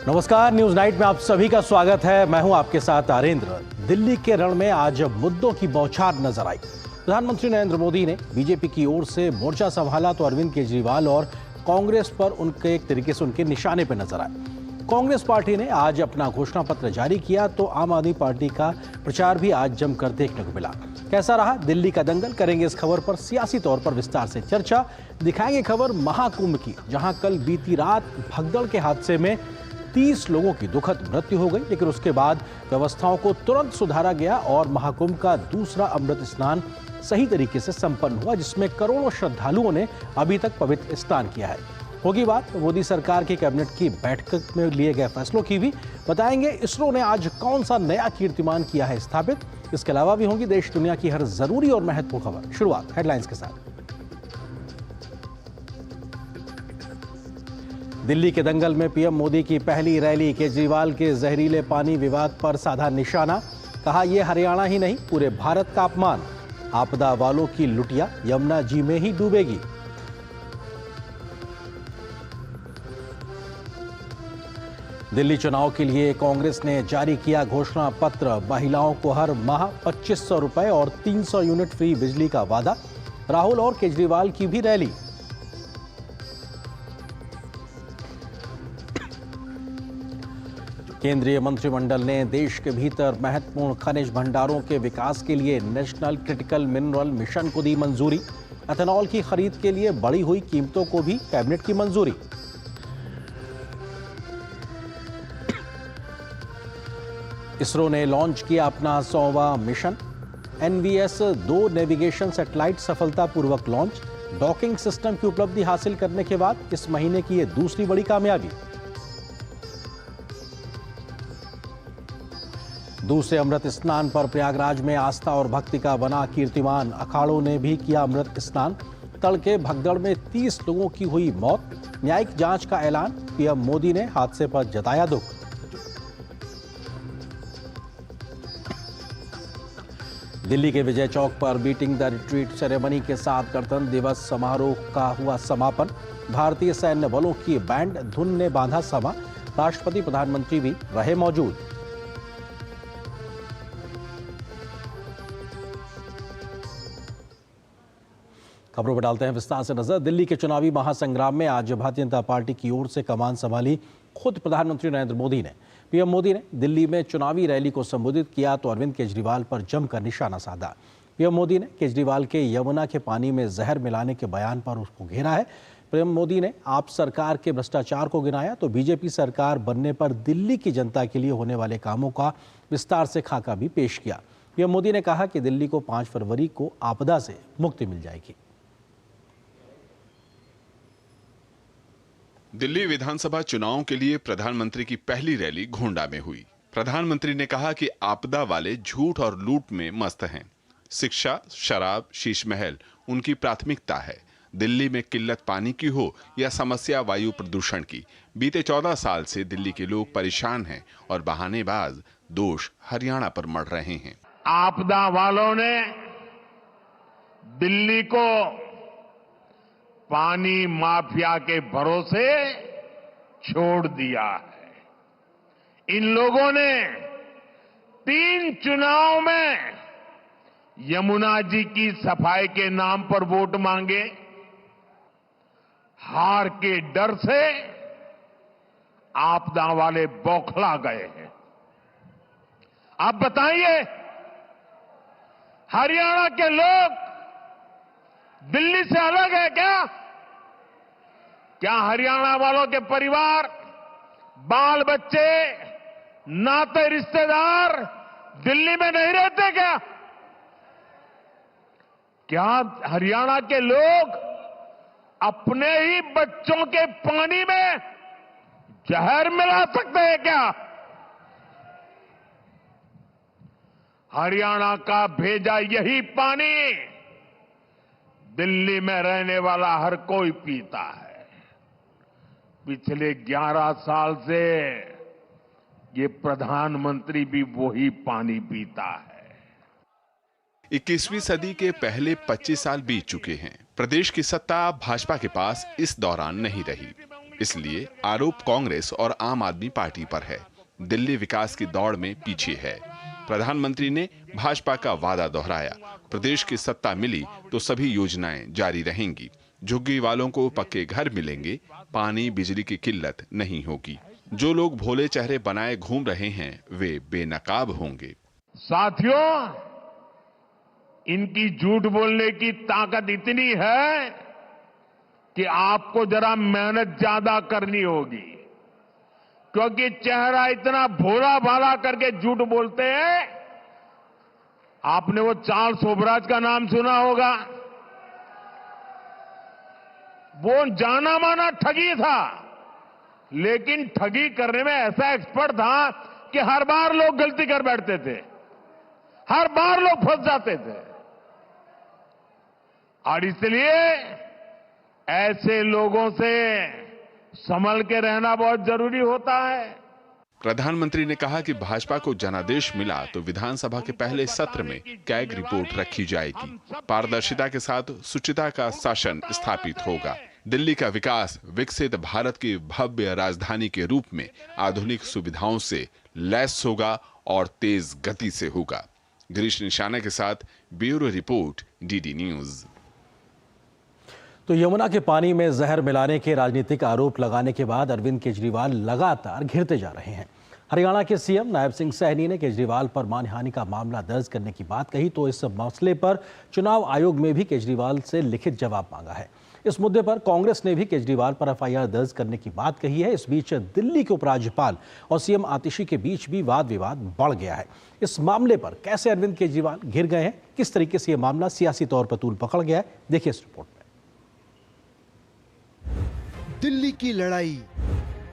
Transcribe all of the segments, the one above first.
नमस्कार, news night में आप सभी का स्वागत है। मैं हूं आपके साथ आरेंद्र। दिल्ली के रण में आज मुद्दों की बौछार नजर आई। प्रधानमंत्री नरेंद्र मोदी ने बीजेपी की ओर से मोर्चा संभाला तो अरविंद केजरीवाल और कांग्रेस पर उनके एक तरीके से उनके निशाने पर नजर आए। कांग्रेस पार्टी ने आज अपना घोषणा पत्र जारी किया तो आम आदमी पार्टी का प्रचार भी आज जमकर देखने को मिला। कैसा रहा दिल्ली का दंगल, करेंगे इस खबर पर सियासी तौर पर विस्तार से चर्चा। दिखाएंगे खबर महाकुंभ की, जहां कल बीती रात भगदड़ के हादसे में 30 लोगों की दुखद मृत्यु हो गई, लेकिन उसके बाद व्यवस्थाओं को तुरंत सुधारा गया और महाकुंभ का दूसरा अमृत स्नान सही तरीके से संपन्न हुआ, जिसमें करोड़ों श्रद्धालुओं ने अभी तक पवित्र स्नान किया है। होगी बात मोदी सरकार की कैबिनेट की बैठक में लिए गए फैसलों की भी। बताएंगे इसरो ने आज कौन सा नया कीर्तिमान किया है स्थापित। इसके अलावा भी होंगी देश दुनिया की हर जरूरी और महत्वपूर्ण खबर। शुरुआत हेडलाइंस के साथ। दिल्ली के दंगल में पीएम मोदी की पहली रैली, केजरीवाल के जहरीले पानी विवाद पर साधा निशाना। कहा यह हरियाणा ही नहीं पूरे भारत का अपमान। आपदा वालों की लुटिया यमुना जी में ही डूबेगी। दिल्ली चुनाव के लिए कांग्रेस ने जारी किया घोषणा पत्र। महिलाओं को हर माह 2500 रुपए और 300 यूनिट फ्री बिजली का वादा। राहुल और केजरीवाल की भी रैली। केंद्रीय मंत्रिमंडल ने देश के भीतर महत्वपूर्ण खनिज भंडारों के विकास के लिए नेशनल क्रिटिकल मिनरल मिशन को दी मंजूरी। एथेनॉल की खरीद के लिए बढ़ी हुई कीमतों को भी कैबिनेट की मंजूरी। इसरो ने लॉन्च किया अपना 100वां मिशन। NVS-2 नेविगेशन सैटेलाइट सफलतापूर्वक लॉन्च। डॉकिंग सिस्टम की उपलब्धि हासिल करने के बाद इस महीने की यह दूसरी बड़ी कामयाबी। दूसरे अमृत स्नान पर प्रयागराज में आस्था और भक्ति का बना कीर्तिमान। अखाड़ों ने भी किया अमृत स्नान। तड़के भगदड़ में 30 लोगों की हुई मौत। न्यायिक जांच का ऐलान। पीएम मोदी ने हादसे पर जताया दुख। दिल्ली के विजय चौक पर बीटिंग द रिट्रीट सेरेमनी के साथ गणतंत्र दिवस समारोह का हुआ समापन। भारतीय सैन्य बलों की बैंड धुन ने बांधा समा। राष्ट्रपति प्रधानमंत्री भी रहे मौजूद। खबरों पर डालते हैं विस्तार से नजर। दिल्ली के चुनावी महासंग्राम में आज भारतीय जनता पार्टी की ओर से कमान संभाली खुद प्रधानमंत्री नरेंद्र मोदी ने। पीएम मोदी ने दिल्ली में चुनावी रैली को संबोधित किया तो अरविंद केजरीवाल पर जमकर निशाना साधा। पीएम मोदी ने केजरीवाल के यमुना के पानी में जहर मिलाने के बयान पर उसको घेरा है। पीएम मोदी ने आप सरकार के भ्रष्टाचार को गिनाया तो बीजेपी सरकार बनने पर दिल्ली की जनता के लिए होने वाले कामों का विस्तार से खाका भी पेश किया। पीएम मोदी ने कहा कि दिल्ली को 5 फरवरी को आपदा से मुक्ति मिल जाएगी। दिल्ली विधानसभा चुनाव के लिए प्रधानमंत्री की पहली रैली घोंडा में हुई। प्रधानमंत्री ने कहा कि आपदा वाले झूठ और लूट में मस्त हैं। शिक्षा, शराब, शीश महल उनकी प्राथमिकता है। दिल्ली में किल्लत पानी की हो या समस्या वायु प्रदूषण की, बीते 14 साल से दिल्ली के लोग परेशान हैं और बहानेबाज दोष हरियाणा पर मढ़ रहे हैं। आपदा वालों ने दिल्ली को पानी माफिया के भरोसे छोड़ दिया है। इन लोगों ने 3 चुनाव में यमुना जी की सफाई के नाम पर वोट मांगे। हार के डर से आपदा वाले बौखला गए हैं। आप बताइए, हरियाणा के लोग दिल्ली से अलग है क्या? क्या हरियाणा वालों के परिवार, बाल बच्चे, नाते रिश्तेदार दिल्ली में नहीं रहते क्या? क्या हरियाणा के लोग अपने ही बच्चों के पानी में जहर मिला सकते हैं क्या? हरियाणा का भेजा यही पानी दिल्ली में रहने वाला हर कोई पीता है। पिछले 11 साल से ये प्रधानमंत्री भी वही पानी पीता है। 21वीं सदी के पहले 25 साल बीत चुके हैं। प्रदेश की सत्ता भाजपा के पास इस दौरान नहीं रही। इसलिए आरोप कांग्रेस और आम आदमी पार्टी पर है। दिल्ली विकास की दौड़ में पीछे है। प्रधानमंत्री ने भाजपा का वादा दोहराया, प्रदेश की सत्ता मिली तो सभी योजनाएं जारी रहेंगी, झुग्गी वालों को पक्के घर मिलेंगे, पानी बिजली की किल्लत नहीं होगी। जो लोग भोले चेहरे बनाए घूम रहे हैं वे बेनकाब होंगे। साथियों, इनकी झूठ बोलने की ताकत इतनी है कि आपको जरा मेहनत ज्यादा करनी होगी, क्योंकि चेहरा इतना भोला भाला करके झूठ बोलते हैं। आपने वो चार्ल्स शोभराज का नाम सुना होगा। वो जाना माना ठगी था, लेकिन ठगी करने में ऐसा एक्सपर्ट था कि हर बार लोग गलती कर बैठते थे, हर बार लोग फंस जाते थे। और इसलिए ऐसे लोगों से संभल के रहना बहुत जरूरी होता है। प्रधानमंत्री ने कहा कि भाजपा को जनादेश मिला तो विधानसभा के पहले सत्र में कैग रिपोर्ट रखी जाएगी। पारदर्शिता के साथ शुचिता का शासन स्थापित होगा। दिल्ली का विकास विकसित भारत की भव्य राजधानी के रूप में आधुनिक सुविधाओं से लैस होगा और तेज गति से होगा। गिरीश निशाना के साथ ब्यूरो रिपोर्ट, डीडी न्यूज। तो यमुना के पानी में जहर मिलाने के राजनीतिक आरोप लगाने के बाद अरविंद केजरीवाल लगातार घिरते जा रहे हैं। हरियाणा के सीएम नायब सिंह सैनी ने केजरीवाल पर मानहानि का मामला दर्ज करने की बात कही तो इस मसले पर चुनाव आयोग में भी केजरीवाल से लिखित जवाब मांगा है। इस मुद्दे पर कांग्रेस ने भी केजरीवाल पर एफआईआर दर्ज करने की बात कही है। इस बीच दिल्ली के उपराज्यपाल और सीएम आतिशी के बीच भी वाद विवाद बढ़ गया है। इस मामले पर कैसे अरविंद केजरीवाल घिर गए हैं, किस तरीके से यह मामला सियासी तौर पर तूल पकड़ गया है, देखिए इस रिपोर्ट में। दिल्ली की लड़ाई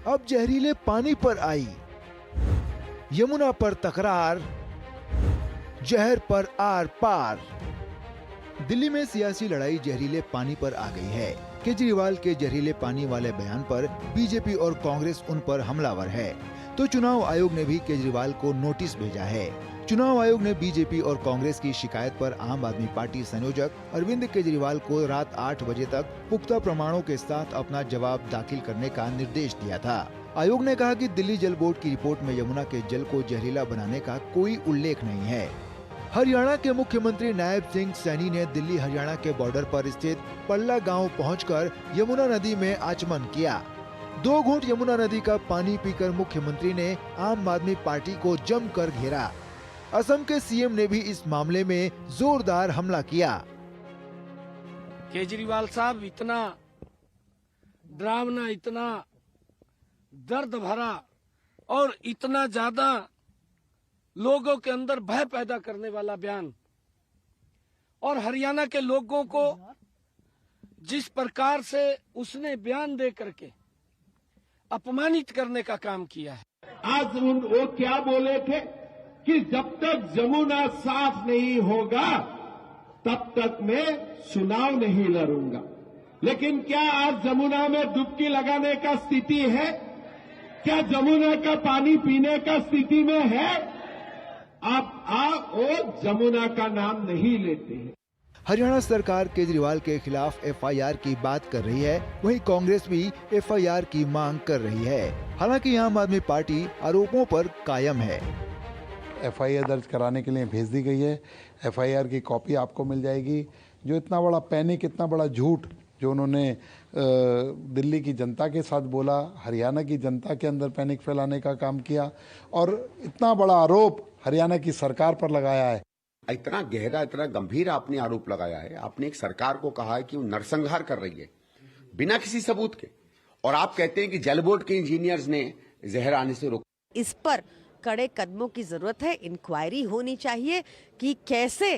अब जहरीले पानी पर आई। यमुना पर तकरार, जहर पर आर पार। दिल्ली में सियासी लड़ाई जहरीले पानी पर आ गई है। केजरीवाल के जहरीले पानी वाले बयान पर बीजेपी और कांग्रेस उन पर हमलावर है, तो चुनाव आयोग ने भी केजरीवाल को नोटिस भेजा है। चुनाव आयोग ने बीजेपी और कांग्रेस की शिकायत पर आम आदमी पार्टी संयोजक अरविंद केजरीवाल को रात 8 बजे तक पुख्ता प्रमाणों के साथ अपना जवाब दाखिल करने का निर्देश दिया था। आयोग ने कहा कि दिल्ली जल बोर्ड की रिपोर्ट में यमुना के जल को जहरीला बनाने का कोई उल्लेख नहीं है। हरियाणा के मुख्यमंत्री नायब सिंह सैनी ने दिल्ली हरियाणा के बॉर्डर पर स्थित पल्ला गांव पहुंचकर यमुना नदी में आचमन किया। 2 घूंट यमुना नदी का पानी पीकर मुख्यमंत्री ने आम आदमी पार्टी को जमकर घेरा। असम के सीएम ने भी इस मामले में जोरदार हमला किया। केजरीवाल साहब इतना डरावना, इतना दर्द भरा और इतना ज्यादा लोगों के अंदर भय पैदा करने वाला बयान, और हरियाणा के लोगों को जिस प्रकार से उसने बयान दे करके अपमानित करने का काम किया है। आज वो क्या बोले थे कि जब तक जमुना साफ नहीं होगा तब तक मैं चुनाव नहीं लड़ूंगा। लेकिन क्या आज जमुना में डुबकी लगाने का स्थिति है? क्या जमुना का पानी पीने का स्थिति में है? आप वो जमुना का नाम नहीं लेते हैं। हरियाणा सरकार केजरीवाल के खिलाफ एफआईआर की बात कर रही है, वहीं कांग्रेस भी एफआईआर की मांग कर रही है। हालांकि आम आदमी पार्टी आरोपों पर कायम है। एफआईआर दर्ज कराने के लिए भेज दी गई है। एफआईआर की कॉपी आपको मिल जाएगी। जो इतना बड़ा पैनिक, इतना बड़ा झूठ जो उन्होंने दिल्ली की जनता के साथ बोला, हरियाणा की जनता के अंदर पैनिक फैलाने का काम किया और इतना बड़ा आरोप हरियाणा की सरकार पर लगाया है। इतना गहरा, इतना गंभीर आपने आरोप लगाया है। आपने एक सरकार को कहा है कि वो नरसंहार कर रही है बिना किसी सबूत के, और आप कहते हैं कि जल बोर्ड के इंजीनियर्स ने जहर आने से रोका। इस पर कड़े कदमों की जरूरत है। इंक्वायरी होनी चाहिए कि कैसे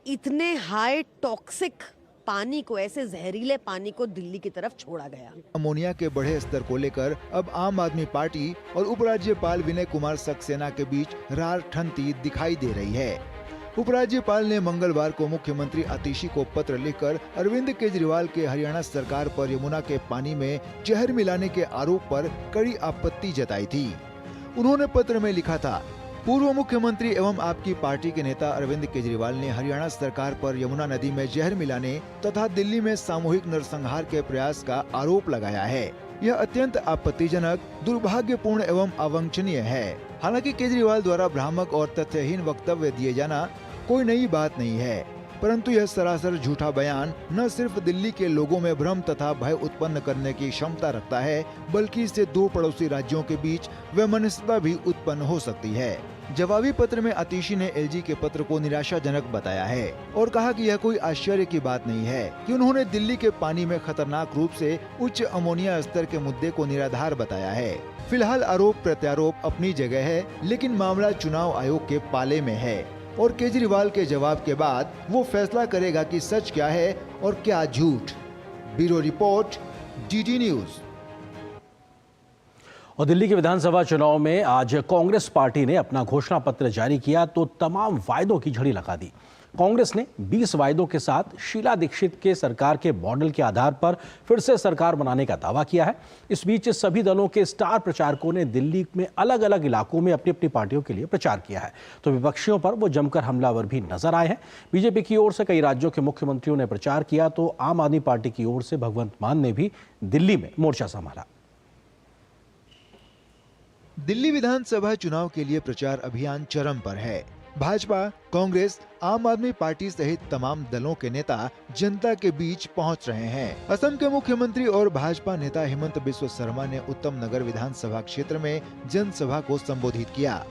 इतने हाई टॉक्सिक पानी को, ऐसे जहरीले पानी को दिल्ली की तरफ छोड़ा गया। अमोनिया के बढ़े स्तर को लेकर अब आम आदमी पार्टी और उपराज्यपाल विनय कुमार सक्सेना के बीच रार ठनती दिखाई दे रही है। उपराज्यपाल ने मंगलवार को मुख्यमंत्री आतिशी को पत्र लिखकर अरविंद केजरीवाल के हरियाणा सरकार पर यमुना के पानी में जहर मिलाने के आरोप पर कड़ी आपत्ति जताई थी। उन्होंने पत्र में लिखा था, पूर्व मुख्यमंत्री एवं आपकी पार्टी के नेता अरविंद केजरीवाल ने हरियाणा सरकार पर यमुना नदी में जहर मिलाने तथा दिल्ली में सामूहिक नरसंहार के प्रयास का आरोप लगाया है। यह अत्यंत आपत्तिजनक, दुर्भाग्यपूर्ण एवं अवांछनीय है। हालांकि केजरीवाल द्वारा भ्रामक और तथ्यहीन वक्तव्य दिए जाना कोई नई बात नहीं है, परंतु यह सरासर झूठा बयान न सिर्फ दिल्ली के लोगों में भ्रम तथा भय उत्पन्न करने की क्षमता रखता है, बल्कि इससे दो पड़ोसी राज्यों के बीच वैमनस्यता भी उत्पन्न हो सकती है। जवाबी पत्र में आतिशी ने एलजी के पत्र को निराशाजनक बताया है और कहा कि यह कोई आश्चर्य की बात नहीं है कि उन्होंने दिल्ली के पानी में खतरनाक रूप से उच्च अमोनिया स्तर के मुद्दे को निराधार बताया है। फिलहाल आरोप प्रत्यारोप अपनी जगह है, लेकिन मामला चुनाव आयोग के पाले में है और केजरीवाल के जवाब के बाद वो फैसला करेगा कि सच क्या है और क्या झूठ। Bureau report, DD news. और दिल्ली के विधानसभा चुनाव में आज कांग्रेस पार्टी ने अपना घोषणा पत्र जारी किया तो तमाम वायदों की झड़ी लगा दी। कांग्रेस ने 20 वायदों के साथ शीला दीक्षित के सरकार के मॉडल के आधार पर फिर से सरकार बनाने का दावा किया है। इस बीच सभी दलों के स्टार प्रचारकों ने दिल्ली में अलग अलग इलाकों में अपनी अपनी पार्टियों के लिए प्रचार किया है, तो विपक्षियों पर वो जमकर हमलावर भी नजर आए हैं। बीजेपी की ओर से कई राज्यों के मुख्यमंत्रियों ने प्रचार किया तो आम आदमी पार्टी की ओर से भगवंत मान ने भी दिल्ली में मोर्चा संभाला। दिल्ली विधानसभा चुनाव के लिए प्रचार अभियान चरम पर है। भाजपा, कांग्रेस, आम आदमी पार्टी सहित तमाम दलों के नेता जनता के बीच पहुंच रहे हैं। असम के मुख्यमंत्री और भाजपा नेता हिमंत बिस्वा शर्मा ने उत्तम नगर विधानसभा क्षेत्र में जनसभा को संबोधित किया।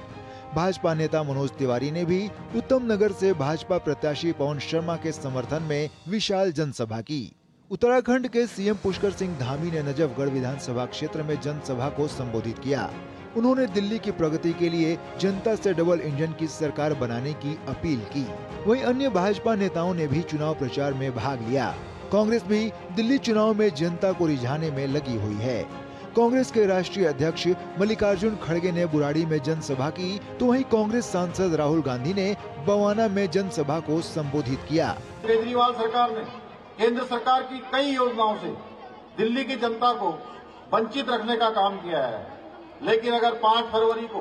भाजपा नेता मनोज तिवारी ने भी उत्तम नगर से भाजपा प्रत्याशी पवन शर्मा के समर्थन में विशाल जनसभा की। उत्तराखंड के सीएम पुष्कर सिंह धामी ने नजफगढ़ विधानसभा क्षेत्र में जनसभा को संबोधित किया। उन्होंने दिल्ली की प्रगति के लिए जनता से डबल इंजन की सरकार बनाने की अपील की। वहीं अन्य भाजपा नेताओं ने भी चुनाव प्रचार में भाग लिया। कांग्रेस भी दिल्ली चुनाव में जनता को रिझाने में लगी हुई है। कांग्रेस के राष्ट्रीय अध्यक्ष मल्लिकार्जुन खड़गे ने बुराड़ी में जनसभा की, तो वहीं कांग्रेस सांसद राहुल गांधी ने बवाना में जनसभा को संबोधित किया। केजरीवाल सरकार ने केंद्र सरकार की कई योजनाओं से दिल्ली की जनता को वंचित रखने का काम किया है, लेकिन अगर 5 फरवरी को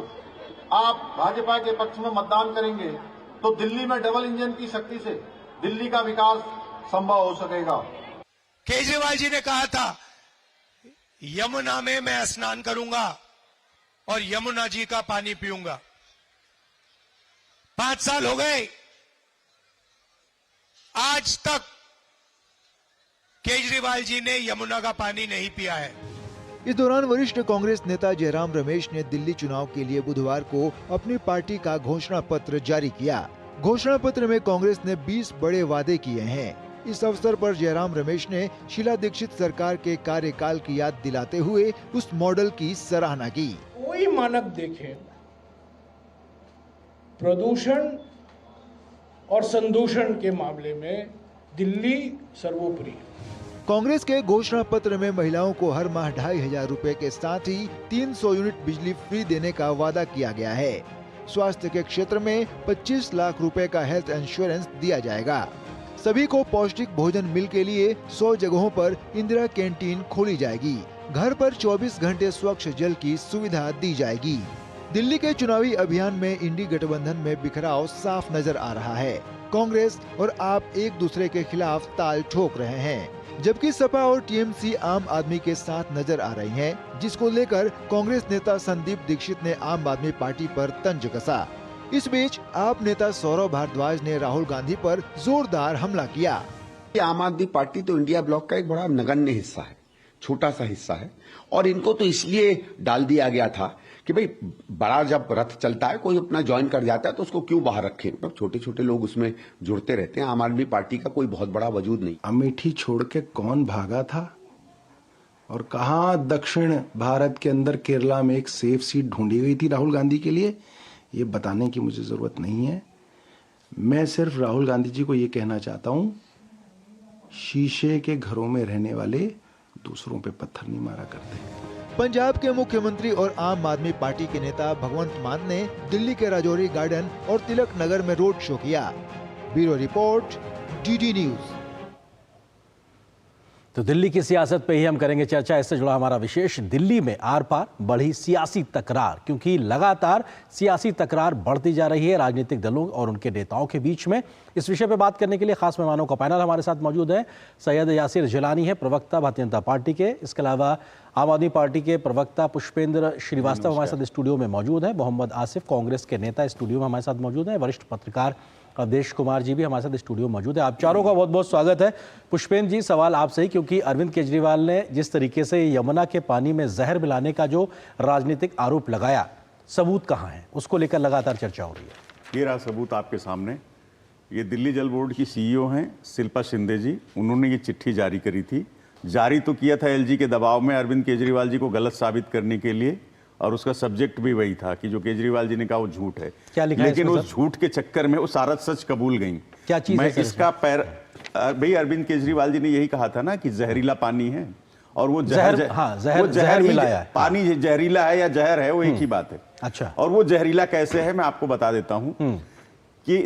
आप भाजपा के पक्ष में मतदान करेंगे तो दिल्ली में डबल इंजन की शक्ति से दिल्ली का विकास संभव हो सकेगा। केजरीवाल जी ने कहा था यमुना में मैं स्नान करूंगा और यमुना जी का पानी पीऊंगा। 5 साल हो गए, आज तक केजरीवाल जी ने यमुना का पानी नहीं पिया है। इस दौरान वरिष्ठ कांग्रेस नेता जयराम रमेश ने दिल्ली चुनाव के लिए बुधवार को अपनी पार्टी का घोषणा पत्र जारी किया। घोषणा पत्र में कांग्रेस ने 20 बड़े वादे किए हैं। इस अवसर पर जयराम रमेश ने शीला दीक्षित सरकार के कार्यकाल की याद दिलाते हुए उस मॉडल की सराहना की। कोई मानक देखें, प्रदूषण और संदूषण के मामले में दिल्ली सर्वोपरि है। कांग्रेस के घोषणा पत्र में महिलाओं को हर माह 2,500 रुपए के साथ ही 300 यूनिट बिजली फ्री देने का वादा किया गया है। स्वास्थ्य के क्षेत्र में 25 लाख रुपए का हेल्थ इंश्योरेंस दिया जाएगा। सभी को पौष्टिक भोजन मिल के लिए 100 जगहों पर इंदिरा कैंटीन खोली जाएगी। घर पर 24 घंटे स्वच्छ जल की सुविधा दी जाएगी। दिल्ली के चुनावी अभियान में इंडी गठबंधन में बिखराव साफ नजर आ रहा है। कांग्रेस और आप एक दूसरे के खिलाफ ताल ठोक रहे हैं, जबकि सपा और टीएमसी आम आदमी के साथ नजर आ रही हैं, जिसको लेकर कांग्रेस नेता संदीप दीक्षित ने आम आदमी पार्टी पर तंज कसा। इस बीच आप नेता सौरभ भारद्वाज ने राहुल गांधी पर जोरदार हमला किया। आम आदमी पार्टी तो इंडिया ब्लॉक का एक बड़ा नगण्य हिस्सा है, छोटा सा हिस्सा है, और इनको तो इसलिए डाल दिया गया था कि भाई बड़ा जब रथ चलता है, कोई अपना ज्वाइन कर जाता है तो उसको क्यों बाहर रखें। मतलब छोटे छोटे लोग उसमें जुड़ते रहते हैं। आम आदमी पार्टी का कोई बहुत बड़ा वजूद नहीं। अमेठी छोड़ के कौन भागा था और कहां दक्षिण भारत के अंदर केरला में एक सेफ सीट ढूंढी गई थी राहुल गांधी के लिए, ये बताने की मुझे जरूरत नहीं है। मैं सिर्फ राहुल गांधी जी को ये कहना चाहता हूं, शीशे के घरों में रहने वाले दूसरों पे पत्थर नहीं मारा करते। पंजाब के मुख्यमंत्री और आम आदमी पार्टी के नेता भगवंत मान ने दिल्ली के राजौरी गार्डन और तिलक नगर में रोड शो किया। Bureau report, DD news. तो दिल्ली की सियासत पे ही हम करेंगे चर्चा। इससे जुड़ा हमारा विशेष, दिल्ली में आर पार बढ़ी सियासी तकरार, क्योंकि लगातार सियासी तकरार बढ़ती जा रही है राजनीतिक दलों और उनके नेताओं के बीच में। इस विषय पे बात करने के लिए खास मेहमानों का पैनल हमारे साथ मौजूद है। सैयद यासिर जिलानी है, प्रवक्ता भारतीय जनता पार्टी के। इसके अलावा आम आदमी पार्टी के प्रवक्ता पुष्पेंद्र श्रीवास्तव हमारे साथ स्टूडियो में मौजूद है। मोहम्मद आसिफ, कांग्रेस के नेता, स्टूडियो में हमारे साथ मौजूद है। वरिष्ठ पत्रकार अवधेश कुमार जी भी हमारे साथ स्टूडियो में मौजूद है। आप चारों का बहुत बहुत स्वागत है। पुष्पेंद्र जी, सवाल आपसे ही, क्योंकि अरविंद केजरीवाल ने जिस तरीके से यमुना के पानी में जहर मिलाने का जो राजनीतिक आरोप लगाया, सबूत कहाँ है, उसको लेकर लगातार चर्चा हो रही है। ये रहा सबूत आपके सामने। ये दिल्ली जल बोर्ड की सीईओ हैं शिल्पा शिंदे जी। उन्होंने ये चिट्ठी जारी करी थी। जारी तो किया था एलजी के दबाव में अरविंद केजरीवाल जी को गलत साबित करने के लिए, और उसका सब्जेक्ट भी वही था कि जो केजरीवाल जी ने कहा वो झूठ है। क्या लिखा लेकिन है उस झूठ के चक्कर में वो सारा सच कबूल गई। क्या चीज मैं है इसका भाई अरविंद केजरीवाल जी ने यही कहा था ना कि जहरीला पानी है, और वो जहर मिलाया है। पानी जहरीला है या जहर है, वो एक ही बात है। अच्छा, और वो जहरीला कैसे है मैं आपको बता देता हूं कि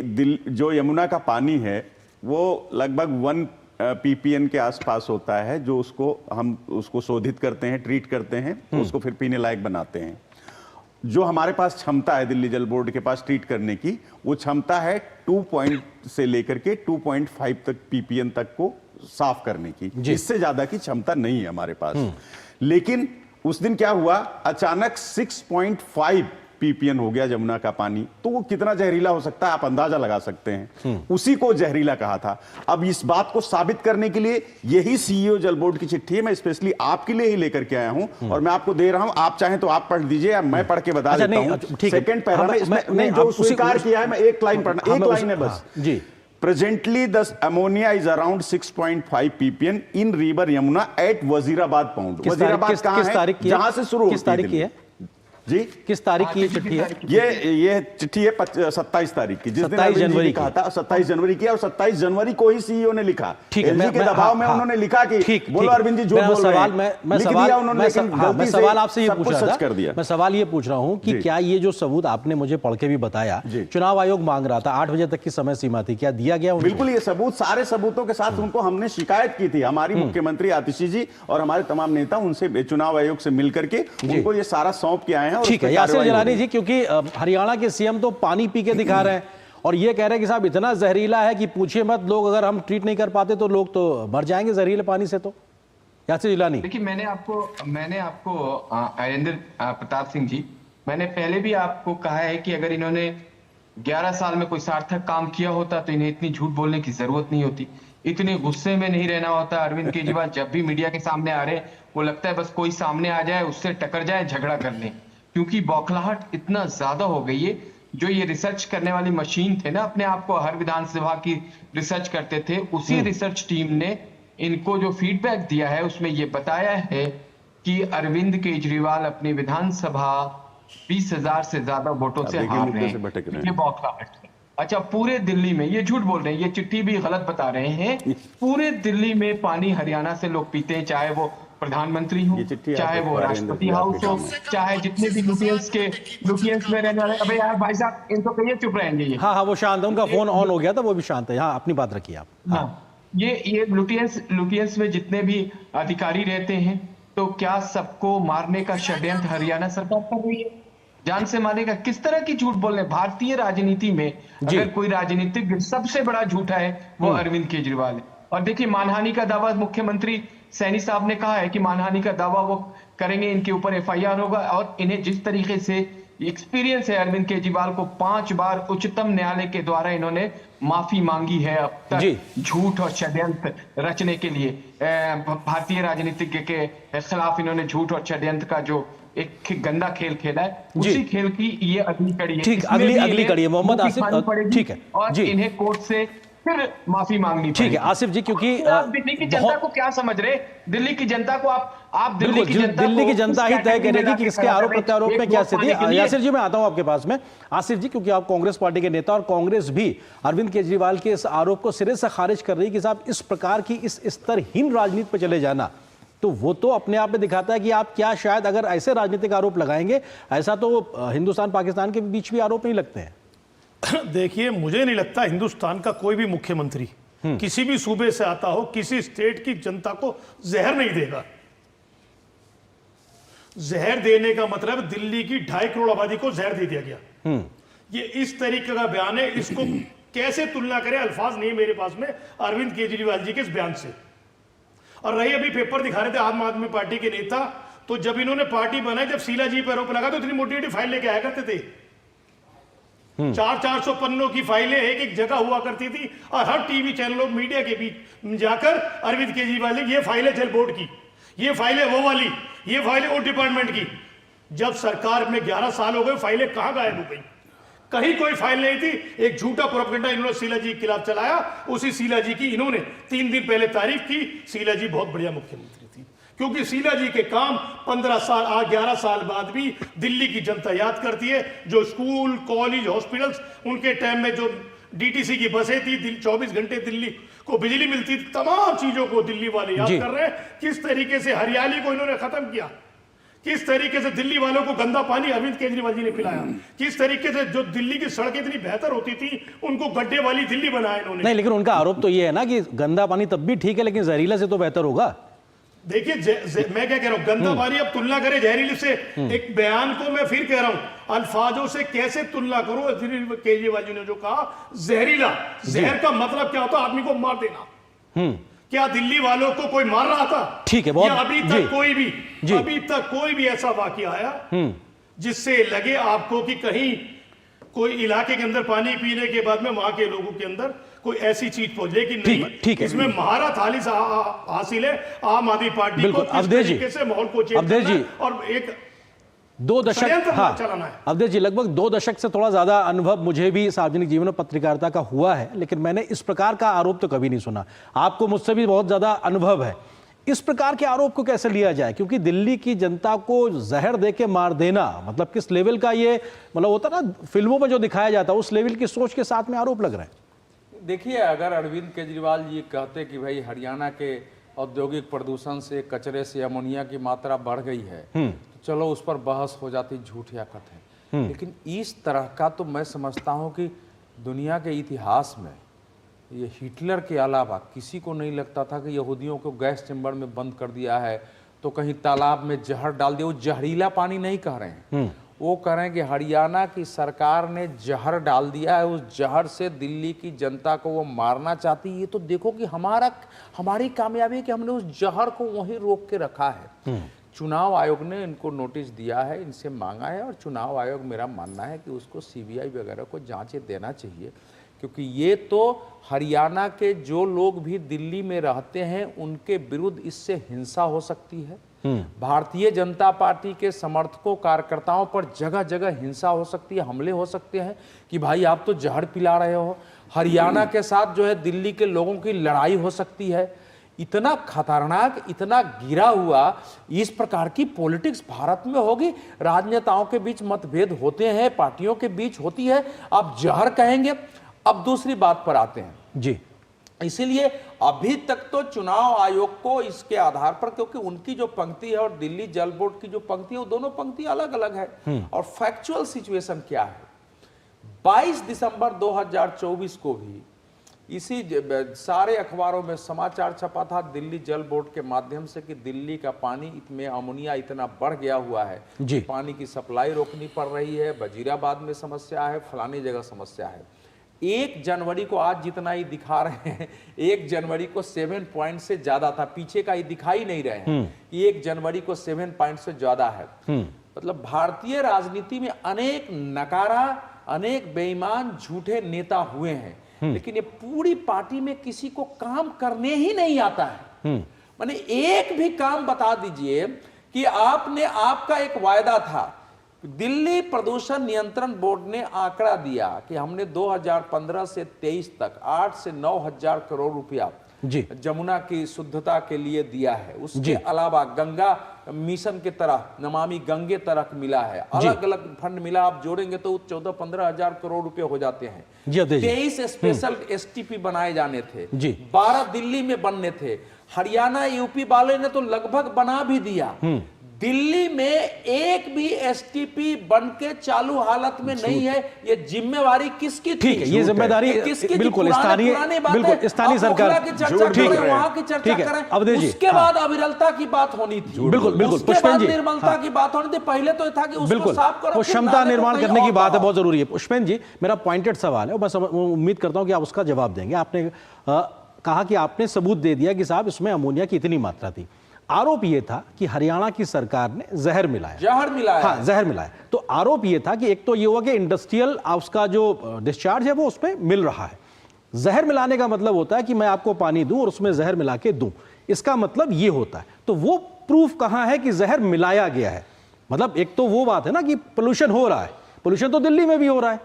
जो यमुना का पानी है वो लगभग 1 ppn के आसपास होता है, जो हम उसको शोधित करते हैं, ट्रीट करते हैं, तो उसको फिर पीने लायक बनाते हैं। जो हमारे पास क्षमता है दिल्ली जल बोर्ड के पास ट्रीट करने की, वो क्षमता है 2 से लेकर के 2.5 तक ppn तक को साफ करने की। इससे ज्यादा की क्षमता नहीं है हमारे पास। लेकिन उस दिन क्या हुआ, अचानक 6.5 ppn हो गया यमुना का पानी। तो वो कितना जहरीला हो सकता है आप अंदाजा लगा सकते हैं। उसी को जहरीला कहा था। अब इस बात को साबित करने के लिए यही सीईओ जल बोर्ड की चिट्ठी है, मैं स्पेशली आपके लिए ही लेकर के आया हूं, और मैं आपको दे रहा हूं। आप चाहें तो आप पढ़ दीजिए या मैं पढ़ के बता देता हूं। सेकंड पैरा में इसमें जो स्वीकार किया है, मैं एक लाइन पढ़ना, एक लाइन है बस जी। Presently, the ammonia is around 6.5 ppn in river Yamuna at Wazirabad pound. Wazirabad कहां है? जहां से शुरू होती है जी। किस तारीख की ये चिट्ठी है? ये चिट्ठी है 27 तारीख की, जिस दिन 27 जनवरी कहा था, 27 जनवरी की, और 27 जनवरी को ही सीईओ ने लिखा। एलजी के दबाव में उन्होंने लिखा कि बोलो अरविंद जी झूठ बोल रहे हैं। मैं सवाल आपसे ये पूछ रहा था, मैं सवाल ये पूछ रहा हूँ कि क्या ये जो सबूत आपने मुझे पढ़ के भी बताया, चुनाव आयोग मांग रहा था, 8 बजे तक की समय सीमा थी, क्या दिया गया? बिल्कुल, ये सबूत, सारे सबूतों के साथ उनको हमने शिकायत की थी। हमारी मुख्यमंत्री आतिशी जी और हमारे तमाम नेता उनसे चुनाव आयोग से मिलकर के उनको ये सारा सौंप के आए हैं। ठीक है यासिर जिलानी जी, क्योंकि हरियाणा के सीएम तो पानी पी के दिखा रहे हैं और ये कह रहे हैं कि साहब इतना जहरीला है कि पूछिए मत, लोग अगर हम ट्रीट नहीं कर पाते तो लोग तो मर जाएंगे जहरीले पानी से। तो यासिर जिलानी, देखिए मैंने आपको अरिंदर प्रताप सिंह जी, मैंने पहले भी आपको कहा है कि अगर इन्होंने 11 साल में कोई सार्थक काम किया होता तो इन्हें इतनी झूठ बोलने की जरूरत नहीं होती, इतने गुस्से में नहीं रहना होता। अरविंद केजरीवाल जब भी मीडिया के सामने आ रहे हैं, वो लगता है बस कोई सामने आ जाए, उससे टकर जाए, झगड़ा कर ले, क्योंकि बौखलाहट इतना ज्यादा हो गई है। जो ये रिसर्च करने वाली मशीन थे ना, अपने आप को हर विधानसभा की रिसर्च करते थे, उसी रिसर्च टीम ने इनको जो फीडबैक दिया है उसमें ये बताया है कि अरविंद केजरीवाल अपनी विधानसभा 20,000 से ज्यादा वोटों से हार रहे हैं। ये बौखलाहट है। अच्छा, पूरे दिल्ली में ये झूठ बोल रहे हैं, ये चिट्ठी भी गलत बता रहे हैं। पूरे दिल्ली में पानी हरियाणा से लोग पीते हैं, चाहे वो प्रधानमंत्री हो, चाहे वो राष्ट्रपति हाउस हो, चाहे जितने भी लुटियंस में रहने वाले। अबे यार भाई साहब, इनको कहिए चुप रहेंगे ये। हाँ, वो शांत है, उनका फोन ऑन हो गया था, वो भी शांत है। हाँ, अपनी बात रखिए आप। हाँ, ये लुटियंस में जितने भी अधिकारी रहते हैं, तो क्या सबको मारने का षड्यंत्र हरियाणा सरकार कर रही है? जान से मारेगा। किस तरह की झूठ बोल रहे हैं? भारतीय राजनीति में अगर कोई राजनीतिक सबसे बड़ा झूठा है वो अरविंद केजरीवाल है। और देखिए, मानहानि का दावा मुख्यमंत्री सैनी साहब ने कहा है कि मानहानि का दावा वो करेंगे, इनके ऊपर एफआईआर होगा। और इन्हें जिस तरीके से एक्सपीरियंस है अरविंद केजरीवाल को, 5 बार उच्चतम न्यायालय के द्वारा इन्होंने माफी मांगी है अब तक झूठ और षड्यंत्र रचने के लिए। भारतीय राजनीतिज्ञ के खिलाफ इन्होंने झूठ और षड्यंत्र का जो एक गंदा खेल खेला है, उसी खेल की ये अगली कड़ी है। ठीक, अगली कड़ी है मोहम्मद आसिफ। ठीक है, और इन्हें कोर्ट से फिर माफी मांगनी। ठीक है आसिफ जी, क्योंकि दिल्ली की जनता को क्या समझ रहे? दिल्ली की जनता को आप दिल्ली की जनता ही तय करेगी कि किसके आरोप प्रत्यारोप में क्या स्थिति है। यासिर जी, मैं आता हूं आपके पास में। आसिफ जी, क्योंकि आप कांग्रेस पार्टी के नेता और कांग्रेस भी अरविंद केजरीवाल के इस आरोप को सिरे से खारिज कर रही है कि साहब इस प्रकार की इस स्तरहीन राजनीति पर चले जाना, तो वो तो अपने आप में दिखाता है कि आप क्या, शायद अगर ऐसे राजनीतिक आरोप लगाएंगे, ऐसा तो हिंदुस्तान पाकिस्तान के बीच भी आरोप नहीं लगते हैं। देखिए, मुझे नहीं लगता हिंदुस्तान का कोई भी मुख्यमंत्री किसी भी सूबे से आता हो, किसी स्टेट की जनता को जहर नहीं देगा। जहर देने का मतलब दिल्ली की 2.5 करोड़ आबादी को जहर दे दिया गया। ये इस तरीके का बयान है, इसको कैसे तुलना करें, अल्फाज नहीं मेरे पास में अरविंद केजरीवाल जी के इस बयान से। और रही अभी पेपर दिखा रहे थे आम आदमी पार्टी के नेता, तो जब इन्होंने पार्टी बनाई, जब शीला जी पर आरोप लगा तो इतनी मोटी मोटी फाइल लेके आया करते थे। 400 पन्नों की फाइलें एक एक जगह हुआ करती थी, और हर टीवी चैनलों मीडिया के बीच जाकर अरविंद केजरीवाल ने ये फाइलें जल बोर्ड की, ये फाइलें वो वाली, ये फाइलें उस डिपार्टमेंट की। जब सरकार में 11 साल हो गए, फाइलें कहां गायब हो गई? कहीं कोई फाइल नहीं थी। एक झूठा प्रोपेगेंडा इन्होंने शीला जी के खिलाफ चलाया, उसी शीला जी की इन्होंने 3 दिन पहले तारीफ की। शीला जी बहुत बढ़िया मुख्यमंत्री थी, क्योंकि शीला जी के काम 11 साल बाद भी दिल्ली की जनता याद करती है। जो स्कूल, कॉलेज, हॉस्पिटल्स, उनके टाइम में जो डीटीसी की बसें थी, 24 घंटे दिल्ली को बिजली मिलती थी, तमाम चीजों को दिल्ली वाले याद कर रहे हैं। किस तरीके से हरियाली को इन्होंने खत्म किया, किस तरीके से दिल्ली वालों को गंदा पानी अरविंद केजरीवाल जी ने पिलाया, किस तरीके से जो दिल्ली की सड़कें इतनी बेहतर होती थी उनको गड्ढे वाली दिल्ली बनाया इन्होंने। नहीं, लेकिन उनका आरोप तो ये है ना कि गंदा पानी तब भी ठीक है, लेकिन जहरीला से तो बेहतर होगा। देखिए मैं क्या कह रहा हूं, गंदा पानी अब तुलना करें जहरीले से। एक बयान को मैं फिर कह रहा हूं, अल्फाजों से कैसे तुलना करो। केजरीवाल जी ने जो कहा जहरीला, जहर का मतलब क्या होता है? आदमी को मार देना। क्या दिल्ली वालों को कोई मार रहा था? ठीक है, बहुत अभी तक कोई भी ऐसा वाकया आया जिससे लगे आपको कि कहीं कोई इलाके के अंदर पानी पीने के बाद में वहां के लोगों के अंदर कोई ऐसी चीज पहुंच? लेकिन नहीं, इसमें महारत हासिल है आम आदमी पार्टी को, किस तरीके से माहौल को चेंज करना है। और एक 2 दशक, हाँ अवधेश जी, लगभग 2 दशक से थोड़ा ज्यादा अनुभव मुझे भी सार्वजनिक जीवन में पत्रकारिता का हुआ है, लेकिन मैंने इस प्रकार का आरोप तो कभी नहीं सुना। आपको मुझसे भी बहुत ज्यादा अनुभव है। इस प्रकार के आरोप को कैसे लिया जाए? क्योंकि दिल्ली की जनता को जहर देके मार देना, मतलब किस लेवल का ये, मतलब होता ना फिल्मों में जो दिखाया जाता है, उस लेवल की सोच के साथ में आरोप लग रहे हैं। देखिए, अगर अरविंद केजरीवाल जी कहते कि भाई हरियाणा के औद्योगिक प्रदूषण से, कचरे से अमोनिया की मात्रा बढ़ गई है, तो चलो उस पर बहस हो जाती, झूठ या कथन। लेकिन इस तरह का तो मैं समझता हूं कि दुनिया के इतिहास में ये हिटलर के अलावा किसी को नहीं लगता था कि यहूदियों को गैस चेंबर में बंद कर दिया है, तो कहीं तालाब में जहर डाल दिया। वो जहरीला पानी नहीं कह रहे हैं, वो कह रहे हैं कि हरियाणा की सरकार ने जहर डाल दिया है, उस जहर से दिल्ली की जनता को वो मारना चाहती है। ये तो देखो कि हमारी कामयाबी है कि हमने उस जहर को वहीं रोक के रखा है। चुनाव आयोग ने इनको नोटिस दिया है, इनसे मांगा है, और चुनाव आयोग, मेरा मानना है कि उसको सीबीआई वगैरह को जांचे देना चाहिए, क्योंकि ये तो हरियाणा के जो लोग भी दिल्ली में रहते हैं उनके विरुद्ध इससे हिंसा हो सकती है। भारतीय जनता पार्टी के समर्थकों, कार्यकर्ताओं पर जगह जगह हिंसा हो सकती है, हमले हो सकते हैं कि भाई आप तो जहर पिला रहे हो। हरियाणा के साथ जो है दिल्ली के लोगों की लड़ाई हो सकती है। इतना खतरनाक, इतना गिरा हुआ, इस प्रकार की पॉलिटिक्स भारत में होगी? राजनेताओं के बीच मतभेद होते हैं, पार्टियों के बीच होती है, आप जहर कहेंगे। अब दूसरी बात पर आते हैं जी। इसीलिए अभी तक तो चुनाव आयोग को इसके आधार पर, क्योंकि उनकी जो पंक्ति है और दिल्ली जल बोर्ड की जो पंक्ति है, वो दोनों पंक्ति अलग अलग है। और फैक्चुअल सिचुएशन क्या है, 22 दिसंबर 2024 को भी इसी सारे अखबारों में समाचार छपा था दिल्ली जल बोर्ड के माध्यम से कि दिल्ली का पानी में अमोनिया इतना बढ़ गया हुआ है कि पानी की सप्लाई रोकनी पड़ रही है, वजीराबाद में समस्या है, फलानी जगह समस्या है। 1 जनवरी को आज जितना ही दिखा रहे हैं, 1 जनवरी को 7 पॉइंट से ज्यादा था, पीछे का ही दिखाई नहीं रहे हैं कि 1 जनवरी को 7 पॉइंट से ज्यादा है। मतलब भारतीय राजनीति में अनेक नकारा, अनेक बेईमान, झूठे नेता हुए हैं, लेकिन ये पूरी पार्टी में किसी को काम करने ही नहीं आता है। माने एक भी काम बता दीजिए कि आपका एक वायदा था। दिल्ली प्रदूषण नियंत्रण बोर्ड ने आंकड़ा दिया कि हमने 2015 से 23 तक 8 से 9 हजार करोड़ रुपया जमुना की शुद्धता के लिए दिया है। उसके अलावा गंगा मिशन के तरह, नमामि गंगे तरह मिला है, अलग अलग फंड मिला। आप जोड़ेंगे तो 14-15 हजार करोड़ रुपए हो जाते हैं। 23 स्पेशल एसटीपी बनाए जाने थे, 12 दिल्ली में बनने थे। हरियाणा यूपी वाले ने तो लगभग बना भी दिया। दिल्ली में एक भी एसटीपी बन के चालू हालत में नहीं है। ये जिम्मेवारी किसकी थी? ठीक है, ये जिम्मेदारी किसकी? बिल्कुल स्थानीय, बिल्कुल स्थानीय सरकार की चर्चा करें, वहां की चर्चा करें, अवधेश जी, उसके बाद अविरलता की बात होनी थी। बिल्कुल बिल्कुल, पुष्पेंद्र जी, निर्मलता की बात होनी थी। पहले तो था कि उसको साफ करो, वो क्षमता निर्माण करने की बात है, बहुत जरूरी है। पुष्पेंद्र जी, मेरा पॉइंटेड सवाल है, मैं उम्मीद करता हूं कि आप उसका जवाब देंगे। आपने कहा कि आपने सबूत दे दिया कि साहब इसमें अमोनिया की इतनी मात्रा थी। आरोप यह था कि हरियाणा की सरकार ने जहर मिलाया, जहर मिलाया। हाँ, जहर मिलाया। तो आरोप यह था कि एक तो ये हुआ कि इंडस्ट्रियल उसका जो डिस्चार्ज है वो उसमें मिल रहा है। जहर मिलाने का मतलब होता है कि मैं आपको पानी दूं और उसमें जहर मिला के दूं, इसका मतलब ये होता है। तो वो प्रूफ कहां है कि जहर मिलाया गया है? मतलब एक तो वो बात है ना कि पोल्यूशन हो रहा है, पोल्यूशन तो दिल्ली में भी हो रहा है,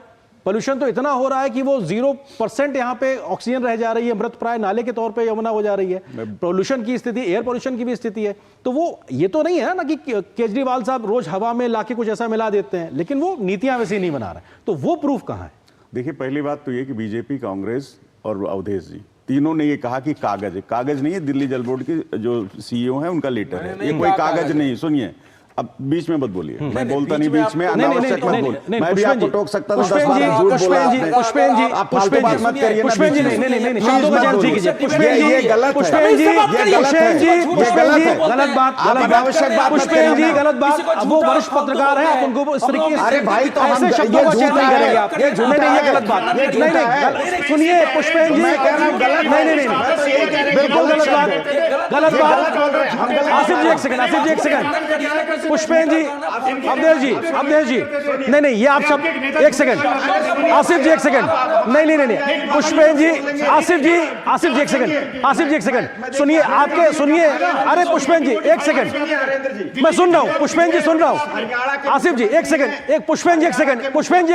पोल्यूशन तो इतना हो रहा है कि वो 0% यहाँ पे ऑक्सीजन रह जा रही है, मृत प्राय नाले के तौर पे यमुना हो जा रही है। पोल्यूशन की स्थिति, एयर पोल्यूशन की भी स्थिति है। तो वो ये तो नहीं है ना कि केजरीवाल साहब रोज हवा में लाके कुछ ऐसा मिला देते हैं, लेकिन वो नीतियां वैसी नहीं बना रहे। तो वो प्रूफ कहां है? देखिए, पहली बात तो ये कि बीजेपी, कांग्रेस और अवधेश जी तीनों ने ये कहा कि कागज है। कागज नहीं है, दिल्ली जल बोर्ड के जो सीईओ है उनका लेटर है, ये कोई कागज नहीं। सुनिए, अब बीच में मत बोलिए, मैं बोलता नहीं बीच में, अनावश्यक मत बोल। मैं भी आपको टोक सकता था, 10 बार झूठ बोला आपने। पुष्पेंद्र जी, आप फालतू बात मत करिए ना। पुष्पेंद्र जी, नहीं, शब्दों का चयन कीजिए। पुष्पेंद्र जी, ये गलत है, पुष्पेंद्र जी, पुष्पेंद्र जी, गलत बात, अनावश्यक बात। पुष्पेंद्र जी, गलत बात। वो वरिष्ठ पत्रकार है, आप उनको इस तरीके से, अरे भाई, तो ऐसे शब्दों का चयन नहीं करेंगे आप। ये झूठ नहीं, ये गलत बात। नहीं, सुनिए पुष्पेंद्र जी, नहीं, बिल्कुल गलत बात, गलत बात। आसिफ जी एक सेकंड, पुष्पेंद्र जी, अवधेश जी, नहीं, ये आप सब एक सेकंड, आसिफ जी एक सेकंड, नहीं, पुष्पेंद्र जी, आसिफ जी एक सेकंड, सुनिए, अरे पुष्पेंद्र जी एक सेकंड, मैं सुन रहा हूं, पुष्पेंद्र जी सुन रहा हूं, आसिफ जी एक सेकंड, पुष्पेंद्र जी एक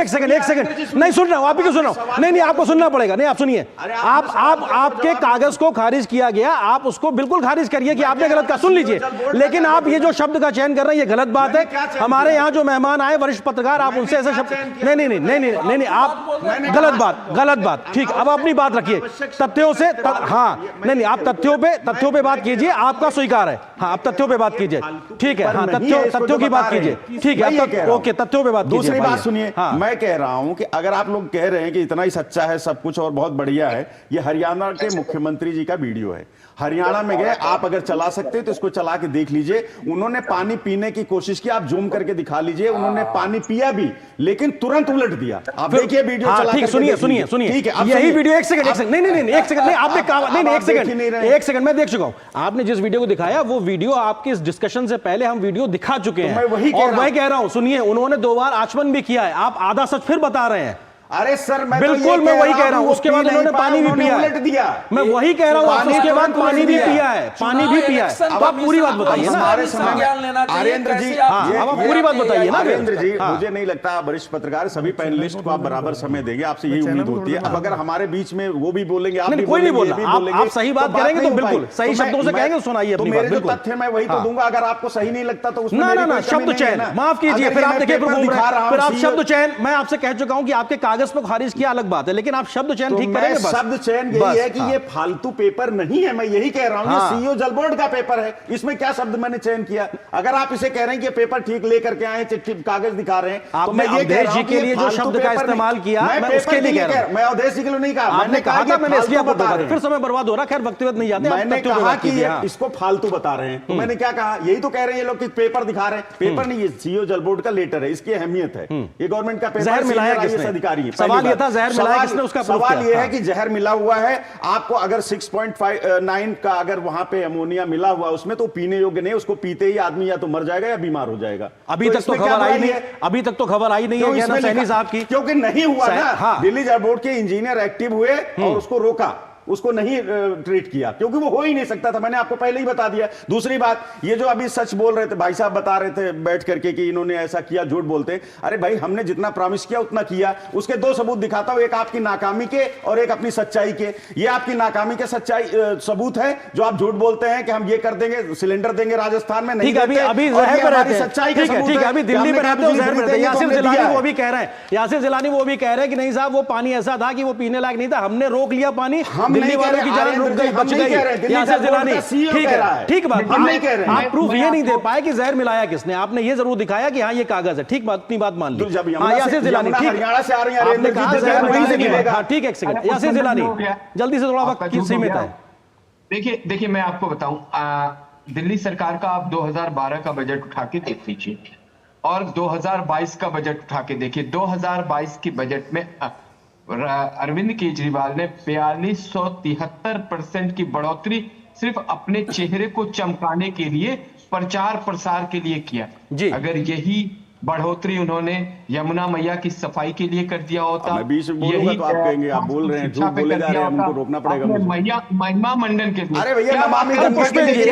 सेकंड, नहीं सुन रहा हूं, आप भी क्यों सुन रहा हूं? नहीं, आपको सुनना पड़ेगा। नहीं, आप सुनिए, आपके कागज को खारिज किया गया, आप उसको बिल्कुल खारिज करिए कि आपने गलत कहा, सुन लीजिए, लेकिन आप ये जो शब्द का चयन कर रहे हैं ये गलत बात है। हमारे यहाँ जो मेहमान आए वरिष्ठ पत्रकार, आप उनसे ऐसे शब्द, नहीं, आप गलत बात, ठीक। अब अपनी बात रखिए तथ्यों से, हाँ, नहीं, आप तथ्यों पे बात कीजिए, आपका स्वीकार है, हाँ, आप तथ्यों पे बात कीजिए, ठीक है, हाँ, तथ्यों की बात कीजिए, ठीक है, ओके, तथ्यों पे बात कीजिए। दूसरी बात सुनिए, मैं कह रहा हूं कि अगर आप लोग कह रहे हैं कि इतना ही सच्चा है सब कुछ और बहुत बढ़िया है, ये हरियाणा के मुख्यमंत्री जी का वीडियो है। हरियाणा में गए, आप अगर चला सकते तो इसको चला के देख लीजिए। उन्होंने पानी पीने की कोशिश की, आप जूम करके दिखा लीजिए। उन्होंने पानी पिया भी, लेकिन तुरंत उलट दिया। आप देखिए वीडियो चला के, सुनिए, ठीक है, यही वीडियो, एक सेकंड, नहीं, एक सेकंड, नहीं, आपने कहा, नहीं, एक सेकंड, मैं देख चुका हूं। आपने जिस वीडियो को दिखाया वो वीडियो आपके इस डिस्कशन से पहले हम वीडियो दिखा चुके हैं, और मैं कह रहा हूं, सुनिए, उन्होंने 2 बार आचमन भी किया है, आप आधा सच फिर बता रहे हैं। अरे सर, मैं बिल्कुल, मैं वही कह रहा हूं, उसके बाद उन्होंने पानी भी पिया है, मैं वही कह रहा हूं, उसके बाद पानी भी पिया है, अब आप पूरी बात बताइए ना। आर्येंद्र जी, अब आप पूरी बात बताइए ना। आर्येंद्र जी, मुझे नहीं लगता आप वरिष्ठ पत्रकार, सभी पैनलिस्ट को आप बराबर समय देंगे, आपसे यही उम्मीद होती है। अब अगर हमारे बीच में वो भी बोलेंगे, आप कोई नहीं बोलेंगे, आप सही बात करेंगे तो बिल्कुल सही शब्दों से कहेंगे, सुनाइए अपनी बात। बिल्कुल, तथ्य मैं वही तो दूंगा, अगर आपको सही नहीं लगता तो उसमें ना, शब्द चयन माफ कीजिए, फिर आप देखिए, फिर आप शब्द चयन, मैं आपसे कह चुका हूं कि आपके कागज पर खारिज किया अलग बात है, लेकिन आप शब्द चयन ठीक करेंगे बस। शब्द चयन यही है कि ये फालतू पेपर नहीं है, मैं यही कह रहा हूं, ये सीईओ जल बोर्ड का पेपर है, इसमें क्या शब्द मैंने चयन किया? अगर आप इसे कह रहे हैं कि पेपर ठीक लेकर के आए, चिट्ठी कागज दिखा रहे हैं, तो मैं ये कह रहा हूं कि लिए जो शब्द का इस्तेमाल किया, मैं उसके लिए कह रहा हूं, मैं अवधेश जी के लिए नहीं कहा, मैंने कहा था, मैंने इसलिए आपको बता रहा, फिर समय बर्बाद हो रहा, खैर वक्तव्य नहीं जाते, मैंने कहा कि इसको फालतू बता रहे हैं, तो मैंने क्या कहा, यही तो कह रहे हैं ये लोग कि पेपर दिखा रहे हैं, पेपर नहीं, ये सीईओ जल बोर्ड का लेटर है, इसकी अहमियत है, ये गवर्नमेंट का पेपर, जहर मिलाया किसने? अधिकारी, सवाल ये था, जहर मिलाया किसने, उसका सवाल यह है कि जहर मिला हुआ है, आपको अगर 6.9 का अगर वहां पे अमोनिया मिला हुआ उसमें, तो पीने योग्य नहीं, उसको पीते ही आदमी या तो मर जाएगा या बीमार हो जाएगा। अभी तक तो खबर आई नहीं है, अभी तक तो खबर आई नहीं है सैनी साहब की, क्योंकि नहीं हुआ ना। दिल्ली जल बोर्ड के इंजीनियर एक्टिव हुए और उसको रोका, उसको नहीं ट्रीट किया, क्योंकि वो हो ही नहीं सकता था, मैंने आपको पहले ही बता दिया। दूसरी बात, ये जो अभी सच बोल रहे थे भाई साहब, बता रहे थे बैठ करके कि इन्होंने ऐसा किया, झूठ बोलते। अरे भाई, हमने जितना प्रॉमिस किया उतना किया। उसके 2 सबूत दिखाता हूं, एक आपकी नाकामी के और एक अपनी सच्चाई के। ये आपकी नाकामी के सच्चाई सबूत है, जो आप झूठ बोलते हैं कि हम ये कर देंगे, सिलेंडर देंगे राजस्थान में, नहीं अभी जहर पे रहते हैं, सच्चाई का सबूत है, अभी दिल्ली में रहते हो जहर पे रहते हैं। यासिर जिलानी वो भी कह रहे हैं कि नहीं साहब वो पानी ऐसा था कि वो पीने लायक नहीं था, हमने रोक लिया पानी, दिल्ली वालों की जान रुक गई, बच गई, यासिर जिलानी। ठीक है, ठीक बात, आप प्रूफ ये नहीं दे पाए कि जहर मिलाया किसने, आपने ये जरूर दिखाया कि हाँ ये कागज है, ठीक बात, अपनी बात मान ली। यासिर जिलानी, हरियाणा से आ रही है, आपने कहा जहर वहीं से मिलेगा। हाँ ठीक है, एक सेकंड, यासिर जिलानी जल्दी से, थोड़ा वक्त की सीमित है। देखिए मैं आपको बताऊं, दिल्ली सरकार का आप 2012 का बजट उठा के देख लीजिए और 2022 का बजट उठा के देखिए। 2022 के बजट में अरविंद केजरीवाल ने 4273% की बढ़ोतरी सिर्फ अपने चेहरे को चमकाने के लिए, प्रचार प्रसार के लिए किया। अगर यही बढ़ोतरी उन्होंने यमुना मैया की सफाई के लिए कर दिया होता, मैं बीच में बोलूंगा तो आप कहेंगे आप बोल रहे हैं, झूठ बोले जा रहे हैं, हमको रोकना पड़ेगा। महिमा मंडन के लिए, अरे भैया पुष्पेंद्र जी,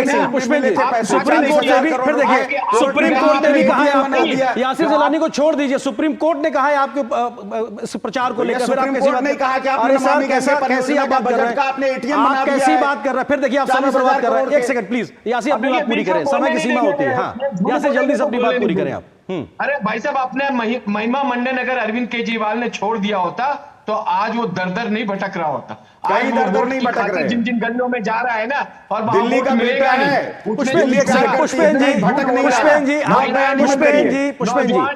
सुप्रीम कोर्ट ने भी, फिर देखिए सुप्रीम कोर्ट ने भी कहा है आपको, यासिर जिलानी को छोड़ दीजिए, सुप्रीम कोर्ट ने कहा है आपके प्रचार को लेकर, फिर आप कैसी बात नहीं कहा कि आपने नमामि कैसी बात कर रहे हैं, आप कैसी बात कर रहे हैं, फिर देखिए आप समय बर्बाद कर रहे हैं। एक सेकंड प्लीज, यासिर अपनी बात पूरी करें, समय की सीमा होती है। हाँ यासिर जल्दी से अपनी बात पूरी करें आप। अरे भाई साहब, आपने महिमा मंडन अगर अरविंद केजरीवाल ने छोड़ दिया होता तो आज वो दर नहीं भटक रहा होता। कहीं दर नहीं भटक रहे, जिन गलियों में जा रहा है ना, और दिल्ली का बेटा है पुष्पेंद्र जी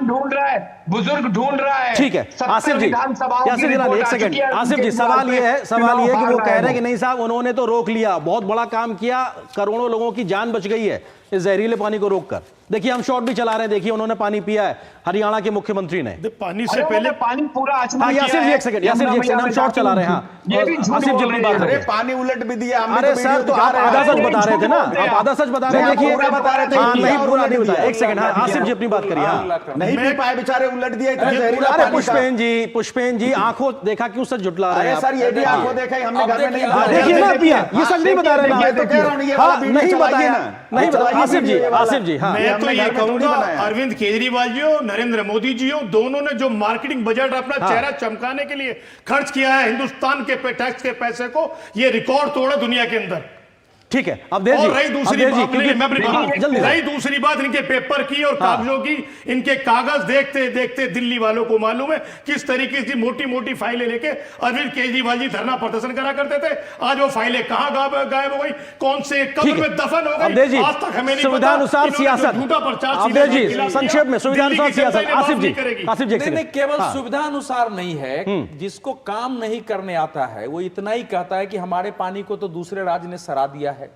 ढूंढ रहा है, बुजुर्ग ढूंढ रहा है। ठीक है आसिफ जी, यासिर जिलानी एक सेकंड, आसिफ जी सवाल ये है कि वो कह रहे हैं कि नहीं साहब उन्होंने तो रोक लिया, बहुत बड़ा काम किया, करोड़ों लोगों की जान बच गई है इस जहरीले पानी को रोककर। देखिए हम शॉट भी चला रहे हैं, देखिए उन्होंने पानी पिया है, हरियाणा के मुख्यमंत्री ने। पानी से पहले पानी पूरा यासिर जी एक सेकंड, हम शॉट चला रहे हैं। आसिफ जी अपनी बात, अरे पानी उलट भी दिया हमने। अरे सर तो आप आधा सच बता रहे थे ना, आप आधा सच बता रहे थे, देखिए नहीं पूरा नहीं बताया। एक सेकंड, हाँ आसिफ जी अपनी बात करिए। नहीं पी पाए बेचारे, उलट दिया इतना जहरीला अरे पानी। पुष्पेंद्र जी आंखों देखा क्यों सर जुटला रहे हैं सर, ये भी आंखों देखा ही हमने, घर में नहीं देखिए ना पिया, ये सच नहीं बता रहे ना, नहीं बताया, नहीं बताया। आसिफ जी हाँ, मैं तो ये कहूंगा अरविंद केजरीवाल जी हो, नरेंद्र मोदी जी हो, दोनों ने जो मार्केटिंग बजट अपना चेहरा चमकाने के लिए खर्च किया है हिंदुस्तान के टैक्स के पैसे को, ये रिकॉर्ड तोड़ा दुनिया के अंदर। ठीक है, अब रही दूसरी बात इनके पेपर की और कागजों की, इनके कागज देखते देखते दिल्ली वालों को मालूम है किस तरीके से मोटी मोटी फाइलें लेके अरविंद केजरीवाल जी धरना प्रदर्शन करा करते थे। आज वो फाइलें कहां गायब हो गई, कौन से कब्र में दफन हो गई, आज तक हमें नहीं पता। संविधानुसार सियासत, संक्षेप में संविधानुसार सियासत। आसिफ जी नहीं, केवल सुविधानुसार नहीं है, जिसको काम नहीं करने आता है वो इतना ही कहता है कि हमारे पानी को तो दूसरे राज्य ने सरा दिया है,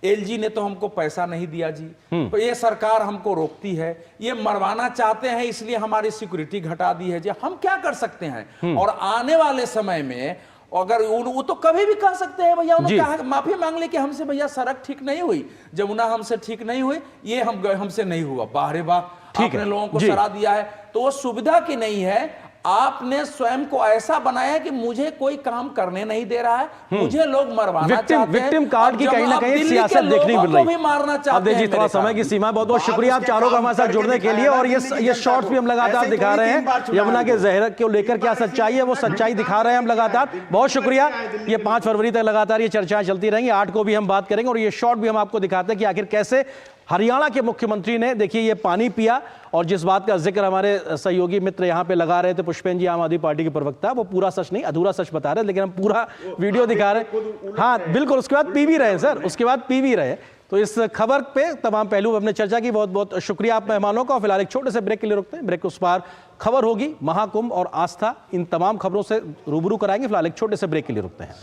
एलजी ने तो हमको पैसा नहीं दिया जी, तो ये सरकार हमको रोकती है, ये मरवाना चाहते हैं इसलिए हमारी सिक्योरिटी घटा दी है जी, हम क्या कर सकते हैं। और आने वाले समय में अगर वो तो कभी भी कह सकते हैं भैया, उन्होंने कहा माफी मांग ले कि हमसे भैया सड़क ठीक नहीं हुई, जमुना हमसे ठीक नहीं हुई, ये हमसे नहीं हुआ, बाहरे बाह आपने लोगों को सरा दिया है, तो वो सुविधा की नहीं है, आपने स्वयं को ऐसा बनाया कि मुझे कोई काम करने नहीं दे रहा है, मुझे लोग मरवाना चाहते हैं, विक्टिम कार्ड की कहीं ना कहीं सियासत देखने मिल रही है। मारना चाहते हैं। अब देखिए थोड़ा समय की सीमा, बहुत बहुत शुक्रिया आप चारों का हमारे साथ जुड़ने के लिए, और ये शॉर्ट्स भी हम लगातार दिखा रहे हैं, यमुना के जहर को लेकर क्या सच्चाई है वो सच्चाई दिखा रहे हैं हम लगातार। बहुत शुक्रिया, ये 5 फरवरी तक लगातार ये चर्चाएं चलती रहेंगी, 8 को भी हम बात करेंगे, और ये शॉर्ट भी हम आपको दिखाते हैं कि आखिर कैसे हरियाणा के मुख्यमंत्री ने देखिए ये पानी पिया, और जिस बात का जिक्र हमारे सहयोगी मित्र यहाँ पे लगा रहे थे, पुष्पेंद्र जी आम आदमी पार्टी के प्रवक्ता, वो पूरा सच नहीं अधूरा सच बता रहे, लेकिन हम पूरा वीडियो दिखा रहे हैं। हाँ बिल्कुल, उसके बाद पी भी रहे हैं सर, उसके बाद पी भी रहे। तो इस खबर पे तमाम पहलू हमने चर्चा की, बहुत बहुत शुक्रिया आप मेहमानों का। फिलहाल एक छोटे से ब्रेक के लिए रुकते हैं, ब्रेक उस पार खबर होगी, महाकुंभ और आस्था, इन तमाम खबरों से रूबरू कराएंगे। फिलहाल एक छोटे से ब्रेक के लिए रुकते हैं।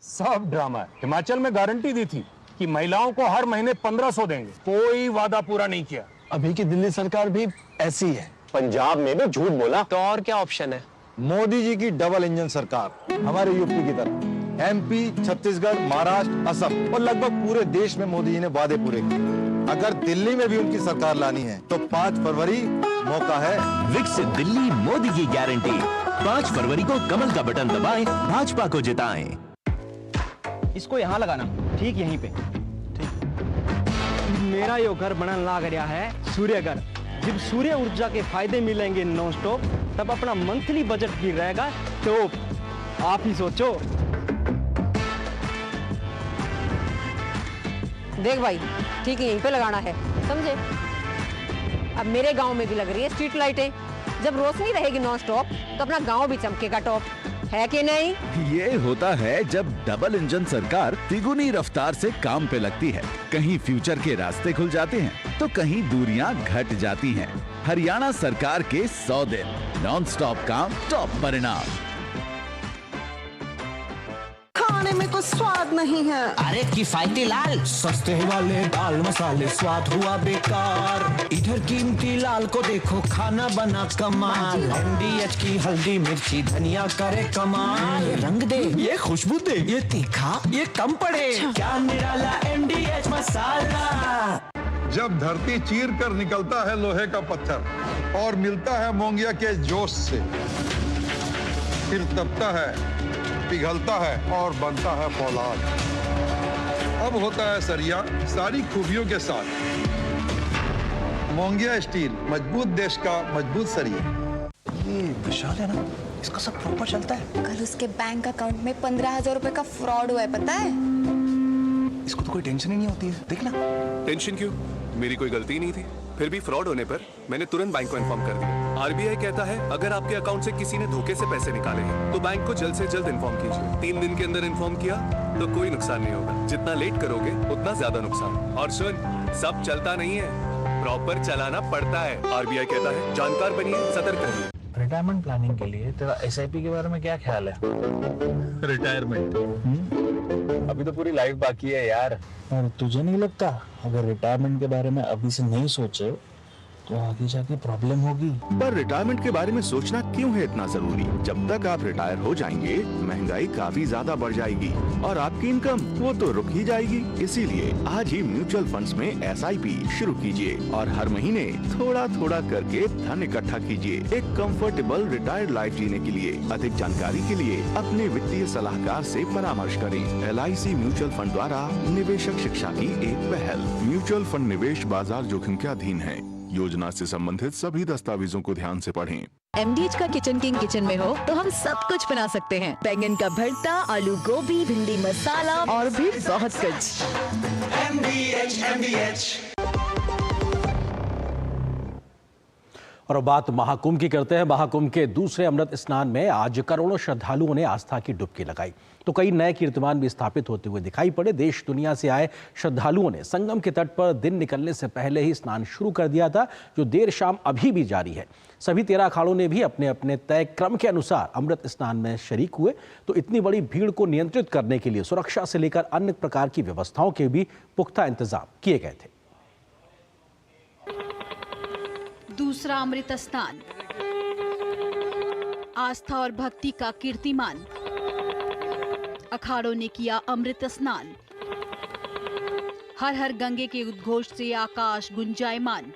सब ड्रामा है। हिमाचल में गारंटी दी थी कि महिलाओं को हर महीने 1500 देंगे, कोई वादा पूरा नहीं किया। अभी की दिल्ली सरकार भी ऐसी है, पंजाब में भी झूठ बोला, तो और क्या ऑप्शन है? मोदी जी की डबल इंजन सरकार, हमारे यूपी की तरह एमपी, छत्तीसगढ़, महाराष्ट्र, असम और लगभग पूरे देश में मोदी जी ने वादे पूरे किए। अगर दिल्ली में भी उनकी सरकार लानी है तो 5 फरवरी मौका है। विकसित दिल्ली, मोदी की गारंटी। 5 फरवरी को कमल का बटन दबाएं, भाजपा को जिताएं। इसको यहाँ लगाना, ठीक यहीं पे। मेरा यो घर बनन लाग रहा है सूर्यघर। जब सूर्य ऊर्जा के फायदे मिलेंगे नॉन स्टॉप, तब अपना मंथली बजट भी रहेगा टॉप। आप ही सोचो। देख भाई, ठीक है, यहीं पे लगाना है, समझे? अब मेरे गांव में भी लग रही है स्ट्रीट लाइटें। जब रोशनी रहेगी नॉन स्टॉप तो अपना गांव भी चमकेगा टॉप, है कि नहीं? ये होता है जब डबल इंजन सरकार तिगुनी रफ्तार से काम पे लगती है। कहीं फ्यूचर के रास्ते खुल जाते हैं तो कहीं दूरियां घट जाती हैं। हरियाणा सरकार के 100 दिन नॉन स्टॉप काम, टॉप परिणाम। खाने में कोई स्वाद नहीं है। अरे किफायती लाल, सस्ते वाले दाल मसाले स्वाद हुआ बेकार। इधर कीमती लाल को देखो, खाना बना कमाल। MDH की हल्दी मिर्ची धनिया करे कमाल। ये रंग दे, ये खुशबू दे, ये तीखा, ये कम पड़े। क्या निराला MDH मसाला। जब धरती चीर कर निकलता है लोहे का पत्थर और मिलता है मोंगिया के जोश से, फिर तपता है, पिघलता है और बनता है फौलाद। अब होता है सरिया सारी खूबियों के साथ। मोंगिया स्टील, मजबूत देश का मजबूत सरिया। ये विशाल है ना, इसका सब प्रॉपर चलता है। कल उसके बैंक अकाउंट में 15,000 रुपए का फ्रॉड हुआ है, पता है? इसको तो कोई टेंशन ही नहीं होती है, देखना। टेंशन क्यों? मेरी कोई गलती नहीं थी। फिर भी फ्रॉड होने पर मैंने तुरंत बैंक को इन्फॉर्म कर दिया। RBI कहता है अगर आपके अकाउंट से किसी ने धोखे से पैसे निकाले हैं तो बैंक को जल्द से जल्द इन्फॉर्म कीजिए। 3 दिन के अंदर इन्फॉर्म किया तो कोई नुकसान नहीं होगा। जितना लेट करोगे उतना ज्यादा नुकसान। और सुन, सब चलता नहीं है, प्रॉपर चलाना पड़ता है। RBI कहता है जानकार बनिए, सतर्क रहिए। रिटायरमेंट प्लानिंग के लिए तेरा SIP के बारे में क्या ख्याल है? रिटायरमेंट अभी तो पूरी लाइफ बाकी है यार। और तुझे नहीं लगता अगर रिटायरमेंट के बारे में अभी से नहीं सोचे तो आगे जाके प्रॉब्लम होगी? पर रिटायरमेंट के बारे में सोचना क्यों है इतना जरूरी? जब तक आप रिटायर हो जाएंगे महंगाई काफी ज्यादा बढ़ जाएगी और आपकी इनकम वो तो रुक ही जाएगी। इसीलिए आज ही म्यूचुअल फंड्स में SIP शुरू कीजिए और हर महीने थोड़ा थोड़ा करके धन इकट्ठा कीजिए एक कंफर्टेबल रिटायर्ड लाइफ जीने के लिए। अधिक जानकारी के लिए अपने वित्तीय सलाहकार से परामर्श करें। LIC म्यूचुअल फंड द्वारा निवेशक शिक्षा की एक पहल। म्यूचुअल फंड निवेश बाजार जोखिम के अधीन है। योजना से संबंधित सभी दस्तावेजों को ध्यान से पढ़ें। MDH का किचन किंग किचन में हो तो हम सब कुछ बना सकते हैं। बैंगन का भरता, आलू गोभी, भिंडी मसाला और भी बहुत कुछ। MDH। और अब बात महाकुंभ की करते हैं। महाकुंभ के दूसरे अमृत स्नान में आज करोड़ों श्रद्धालुओं ने आस्था की डुबकी लगाई तो कई नए कीर्तिमान भी स्थापित होते हुए दिखाई पड़े। देश दुनिया से आए श्रद्धालुओं ने संगम के तट पर दिन निकलने से पहले ही स्नान शुरू कर दिया था, जो देर शाम अभी भी जारी है। सभी 13 अखाड़ों ने भी अपने अपने तय क्रम के अनुसार अमृत स्नान में शरीक हुए तो इतनी बड़ी भीड़ को नियंत्रित करने के लिए सुरक्षा से लेकर अन्य प्रकार की व्यवस्थाओं के भी पुख्ता इंतजाम किए गए थे। दूसरा अमृत स्नान, आस्था और भक्ति का कीर्तिमान। अखाड़ों ने किया अमृत स्नान। हर हर गंगे के उद्घोष से आकाश गुंजायमान।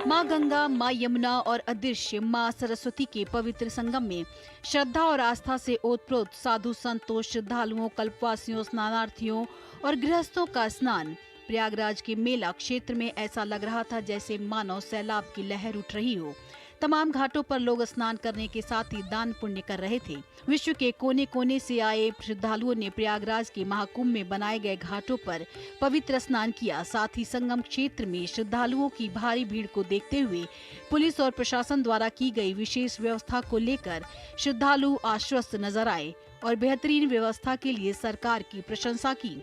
माँ गंगा, माँ यमुना और अदृश्य माँ सरस्वती के पवित्र संगम में श्रद्धा और आस्था से ओतप्रोत साधु संतों, श्रद्धालुओं, कल्पवासियों, स्नानार्थियों और गृहस्थों का स्नान। प्रयागराज के मेला क्षेत्र में ऐसा लग रहा था जैसे मानो सैलाब की लहर उठ रही हो। तमाम घाटों पर लोग स्नान करने के साथ ही दान पुण्य कर रहे थे। विश्व के कोने कोने से आए श्रद्धालुओं ने प्रयागराज के महाकुंभ में बनाए गए घाटों पर पवित्र स्नान किया। साथ ही संगम क्षेत्र में श्रद्धालुओं की भारी भीड़ को देखते हुए पुलिस और प्रशासन द्वारा की गई विशेष व्यवस्था को लेकर श्रद्धालु आश्वस्त नजर आए और बेहतरीन व्यवस्था के लिए सरकार की प्रशंसा की।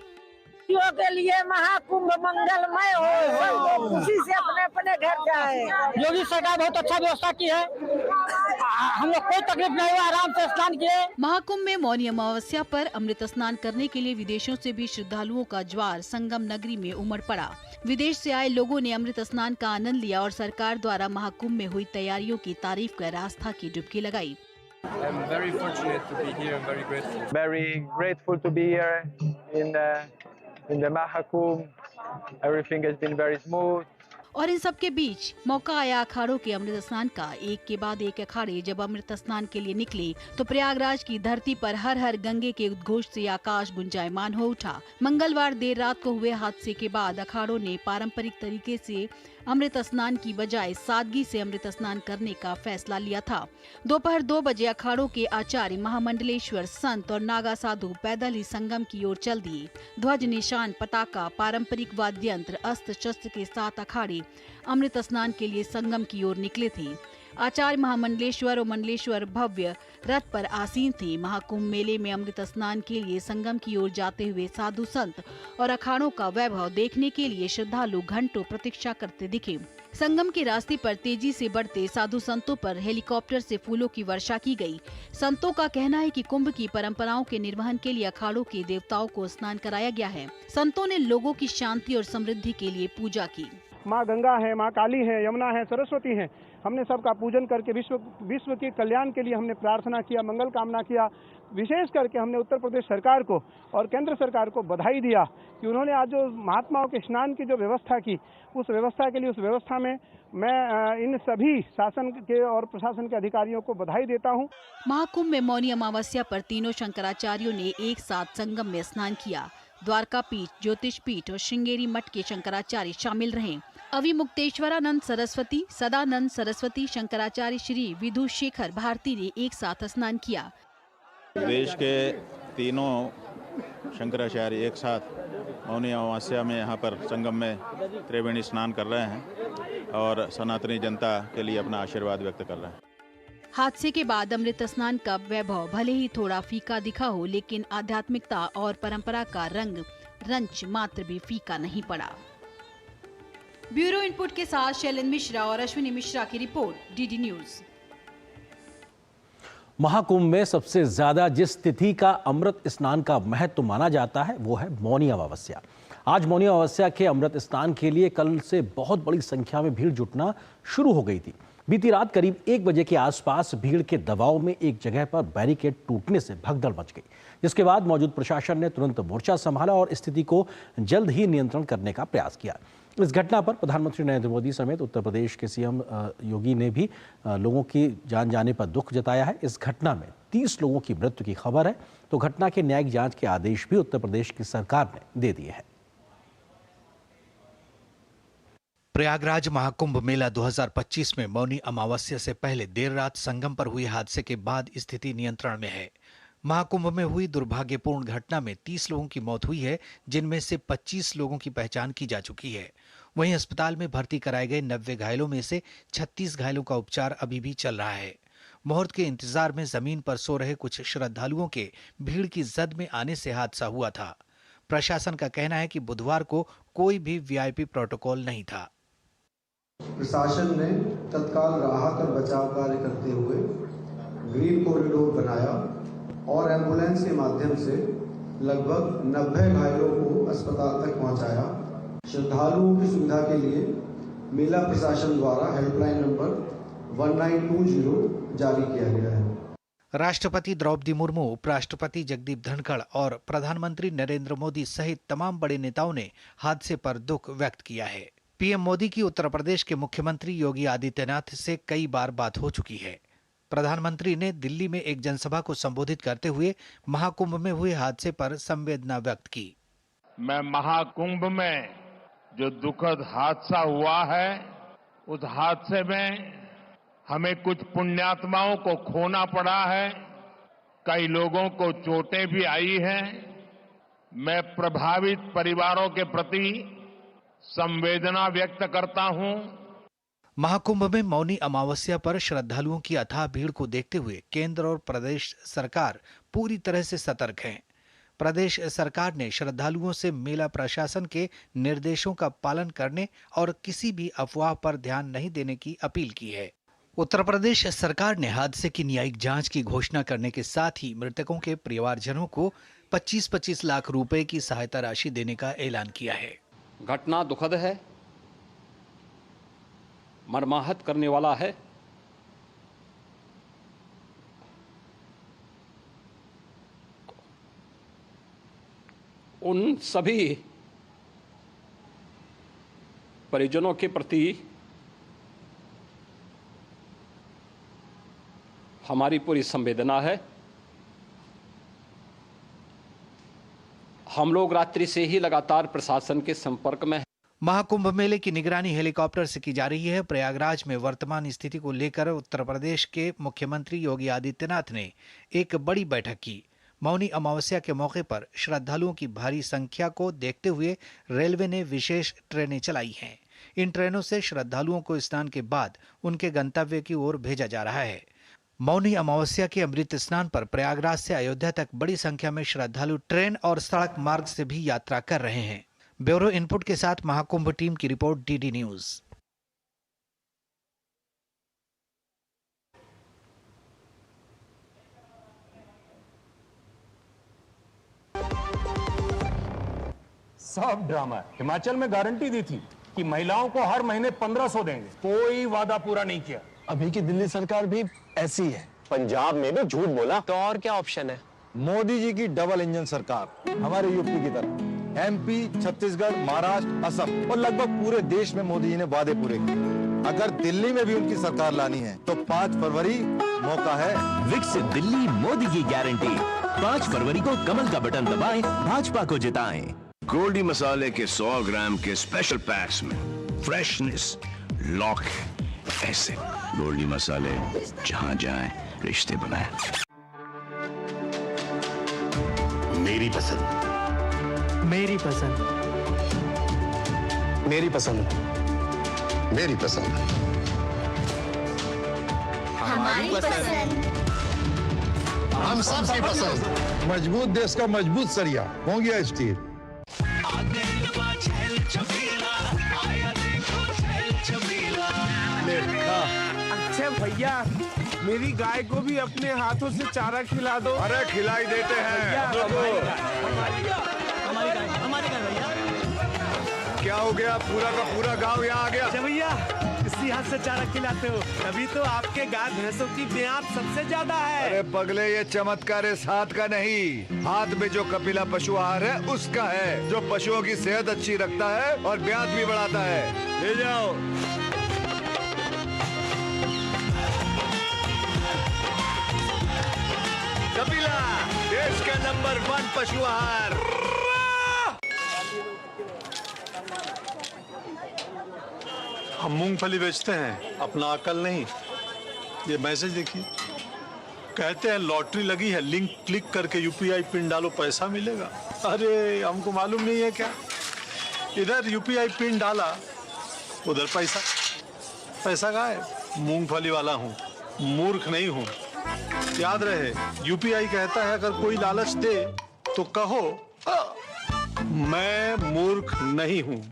के लिए महाकुंभ मंगलमय हो, सब लोग खुशी से अपने अपने घर जाए। योगी सरकार बहुत अच्छा व्यवस्था की है, हम लोग कोई तकलीफ नहीं हुआ, आराम से स्नान किए। महाकुंभ में मौनी अमावस्या पर अमृत स्नान करने के लिए विदेशों से भी श्रद्धालुओं का ज्वार संगम नगरी में उमड़ पड़ा। विदेश से आए लोगों ने अमृत स्नान का आनंद लिया और सरकार द्वारा महाकुंभ में हुई तैयारियों की तारीफ कर आस्था की डुबकी लगाई। I'm very fortunate to be here and very grateful. Very grateful to be here in the Mahakumbh. Everything has been very smooth. और इन सब के बीच मौका आया अखाड़ों के अमृत स्नान का। एक के बाद एक अखाड़े जब अमृत स्नान के लिए निकले तो प्रयागराज की धरती पर हर हर गंगे के उद्घोष से आकाश गुंजायमान हो उठा। मंगलवार देर रात को हुए हादसे के बाद अखाड़ों ने पारंपरिक तरीके से अमृत स्नान की बजाय सादगी से अमृत स्नान करने का फैसला लिया था। दोपहर 2 बजे अखाड़ों के आचार्य, महामंडलेश्वर, संत और नागा साधु पैदल ही संगम की ओर चल दिए। ध्वज, निशान, पताका, पारंपरिक वाद्य यंत्र, अस्त्र शस्त्र के साथ अखाड़े अमृत स्नान के लिए संगम की ओर निकले थे। आचार्य, महामंडलेश्वर और मंडलेश्वर भव्य रथ पर आसीन थे। महाकुंभ मेले में अमृत स्नान के लिए संगम की ओर जाते हुए साधु संत और अखाड़ों का वैभव देखने के लिए श्रद्धालु घंटों प्रतीक्षा करते दिखे। संगम के रास्ते पर तेजी से बढ़ते साधु संतों पर हेलीकॉप्टर से फूलों की वर्षा की गई। संतों का कहना है कि कुंभ की परंपराओं के निर्वहन के लिए अखाड़ों के देवताओं को स्नान कराया गया है। संतों ने लोगों की शांति और समृद्धि के लिए पूजा की। माँ गंगा है, माँ काली है, यमुना है, सरस्वती है। हमने सबका पूजन करके विश्व के कल्याण के लिए हमने प्रार्थना किया, मंगल कामना किया। विशेष करके हमने उत्तर प्रदेश सरकार को और केंद्र सरकार को बधाई दिया कि उन्होंने आज जो महात्माओं के स्नान की जो व्यवस्था की, उस व्यवस्था में मैं इन सभी शासन के और प्रशासन के अधिकारियों को बधाई देता हूँ। महाकुंभ में मौनी अमावस्या पर तीनों शंकराचार्यों ने एक साथ संगम में स्नान किया। द्वारका पीठ, ज्योतिष पीठ और श्रृंगेरी मठ के शंकराचार्य शामिल रहे। अविमुक्तेश्वरानंद सरस्वती, सदानंद सरस्वती, शंकराचार्य श्री विधु शेखर भारती ने एक साथ स्नान किया। देश के तीनों शंकराचार्य एक साथ मौनी अमावस्या में यहाँ पर संगम में त्रिवेणी स्नान कर रहे हैं और सनातनी जनता के लिए अपना आशीर्वाद व्यक्त कर रहे हैं। हादसे के बाद अमृत स्नान का वैभव भले ही थोड़ा फीका दिखा हो, लेकिन आध्यात्मिकता और परंपरा का रंग रंच मात्र भी फीका नहीं पड़ा। ब्यूरो इनपुट के साथ शैलेंद्र मिश्रा और अश्विनी मिश्रा की रिपोर्ट, डीडी न्यूज। महाकुंभ में सबसे ज्यादा जिस तिथि का अमृत स्नान का महत्व माना जाता है वो है मौनी अमावस्या। आज मौनी अमावस्या के अमृत स्नान के लिए कल से बहुत बड़ी संख्या में भीड़ जुटना शुरू हो गई थी। बीती रात करीब 1 बजे के आसपास भीड़ के दबाव में एक जगह पर बैरिकेड टूटने से भगदड़ मच गई, जिसके बाद मौजूद प्रशासन ने तुरंत मोर्चा संभाला और स्थिति को जल्द ही नियंत्रण करने का प्रयास किया। इस घटना पर प्रधानमंत्री नरेंद्र मोदी समेत उत्तर प्रदेश के सीएम योगी ने भी लोगों की जान जाने पर दुख जताया है। इस घटना में 30 लोगों की मृत्यु की खबर है, तो घटना के न्यायिक जांच के आदेश भी उत्तर प्रदेश की सरकार ने दे दिए हैं। प्रयागराज महाकुंभ मेला 2025 में मौनी अमावस्या से पहले देर रात संगम पर हुए हादसे के बाद स्थिति नियंत्रण में है। महाकुंभ में हुई दुर्भाग्यपूर्ण घटना में 30 लोगों की मौत हुई है, जिनमें से 25 लोगों की पहचान की जा चुकी है। वहीं अस्पताल में भर्ती कराए गए 90 घायलों में से 36 घायलों का उपचार अभी भी चल रहा है। मुहूर्त के इंतजार में जमीन पर सो रहे कुछ श्रद्धालुओं के भीड़ की जद में आने से हादसा हुआ था। प्रशासन का कहना है कि बुधवार को कोई भी वीआईपी प्रोटोकॉल नहीं था। प्रशासन ने तत्काल राहत और बचाव कार्य करते हुए ग्रीन कॉरिडोर बनाया और एम्बुलेंस के माध्यम से लगभग 90 घायलों को अस्पताल तक पहुंचाया। श्रद्धालुओं की सुविधा के लिए मेला प्रशासन द्वारा हेल्पलाइन नंबर 1920 जारी किया गया है। राष्ट्रपति द्रौपदी मुर्मू, उपराष्ट्रपति जगदीप धनखड़ और प्रधानमंत्री नरेंद्र मोदी सहित तमाम बड़े नेताओं ने हादसे पर दुख व्यक्त किया है। पीएम मोदी की उत्तर प्रदेश के मुख्यमंत्री योगी आदित्यनाथ से कई बार बात हो चुकी है। प्रधानमंत्री ने दिल्ली में एक जनसभा को संबोधित करते हुए महाकुंभ में हुए हादसे पर संवेदना व्यक्त की। मैं महाकुंभ में जो दुखद हादसा हुआ है, उस हादसे में हमें कुछ पुण्यात्माओं को खोना पड़ा है, कई लोगों को चोटें भी आई हैं। मैं प्रभावित परिवारों के प्रति संवेदना व्यक्त करता हूं। महाकुंभ में मौनी अमावस्या पर श्रद्धालुओं की अथाह भीड़ को देखते हुए केंद्र और प्रदेश सरकार पूरी तरह से सतर्क है। प्रदेश सरकार ने श्रद्धालुओं से मेला प्रशासन के निर्देशों का पालन करने और किसी भी अफवाह पर ध्यान नहीं देने की अपील की है। उत्तर प्रदेश सरकार ने हादसे की न्यायिक जांच की घोषणा करने के साथ ही मृतकों के परिवारजनों को 25-25 लाख रुपए की सहायता राशि देने का ऐलान किया है। घटना दुखद है, मर्माहत करने वाला है। उन सभी परिजनों के प्रति हमारी पूरी संवेदना है। हम लोग रात्रि से ही लगातार प्रशासन के संपर्क में हैं। महाकुंभ मेले की निगरानी हेलीकॉप्टर से की जा रही है। प्रयागराज में वर्तमान स्थिति को लेकर उत्तर प्रदेश के मुख्यमंत्री योगी आदित्यनाथ ने एक बड़ी बैठक की। मौनी अमावस्या के मौके पर श्रद्धालुओं की भारी संख्या को देखते हुए रेलवे ने विशेष ट्रेनें चलाई हैं। इन ट्रेनों से श्रद्धालुओं को स्नान के बाद उनके गंतव्य की ओर भेजा जा रहा है। मौनी अमावस्या के अमृत स्नान पर प्रयागराज से अयोध्या तक बड़ी संख्या में श्रद्धालु ट्रेन और सड़क मार्ग से भी यात्रा कर रहे हैं। ब्यूरो इनपुट के साथ महाकुंभ टीम की रिपोर्ट, डीडी न्यूज। सब ड्रामा। हिमाचल में गारंटी दी थी कि महिलाओं को हर महीने 1500 देंगे, कोई वादा पूरा नहीं किया। अभी की दिल्ली सरकार भी ऐसी है। पंजाब में भी झूठ बोला। तो और क्या ऑप्शन है? मोदी जी की डबल इंजन सरकार, हमारे यूपी की तरह। एमपी, छत्तीसगढ़, महाराष्ट्र, असम और लगभग पूरे देश में मोदी जी ने वादे पूरे किए। अगर दिल्ली में भी उनकी सरकार लानी है तो 5 फरवरी मौका है। विकसित दिल्ली, मोदी की गारंटी। 5 फरवरी को कमल का बटन दबाएं, भाजपा को जिताएं। गोल्डी मसाले के 100 ग्राम के स्पेशल पैक्स में फ्रेशनेस लॉक है। ऐसे गोल्डी मसाले जहां जाएं रिश्ते बनाएं। मेरी पसंद, मेरी पसंद, मेरी पसंद, मेरी पसंद, हमारी पसंद, हम सबकी पसंद। मजबूत देश का मजबूत सरिया हो गया स्टील। अच्छा भैया, मेरी गाय को भी अपने हाथों से चारा खिला दो। अरे खिलाई देते हैं। हमारी गाय भैया। क्या हो गया? पूरा का पूरा गांव यहाँ आ गया। भैया, इसी हाथ से चारा खिलाते हो, तभी तो आपके गाय भैंसों की ब्याज सबसे ज्यादा है। अरे पगले, ये चमत्कार इस हाथ का नहीं, हाथ में जो कपिला पशु आहार है उसका है, जो पशुओं की सेहत अच्छी रखता है और ब्याज भी बढ़ाता है। ले जाओ। कपिला, देश का नंबर 1 पशु आहार। हम मूंगफली बेचते हैं, अपना अकल नहीं। ये मैसेज देखिए, कहते हैं लॉटरी लगी है, लिंक क्लिक करके यूपीआई पिन डालो, पैसा मिलेगा। अरे हमको मालूम नहीं है क्या? इधर यूपीआई पिन डाला, उधर पैसा, पैसा गायब। मूंगफली वाला हूँ, मूर्ख नहीं हूँ। याद रहे, यूपीआई कहता है अगर कोई लालच दे तो कहो मैं मूर्ख नहीं हूँ।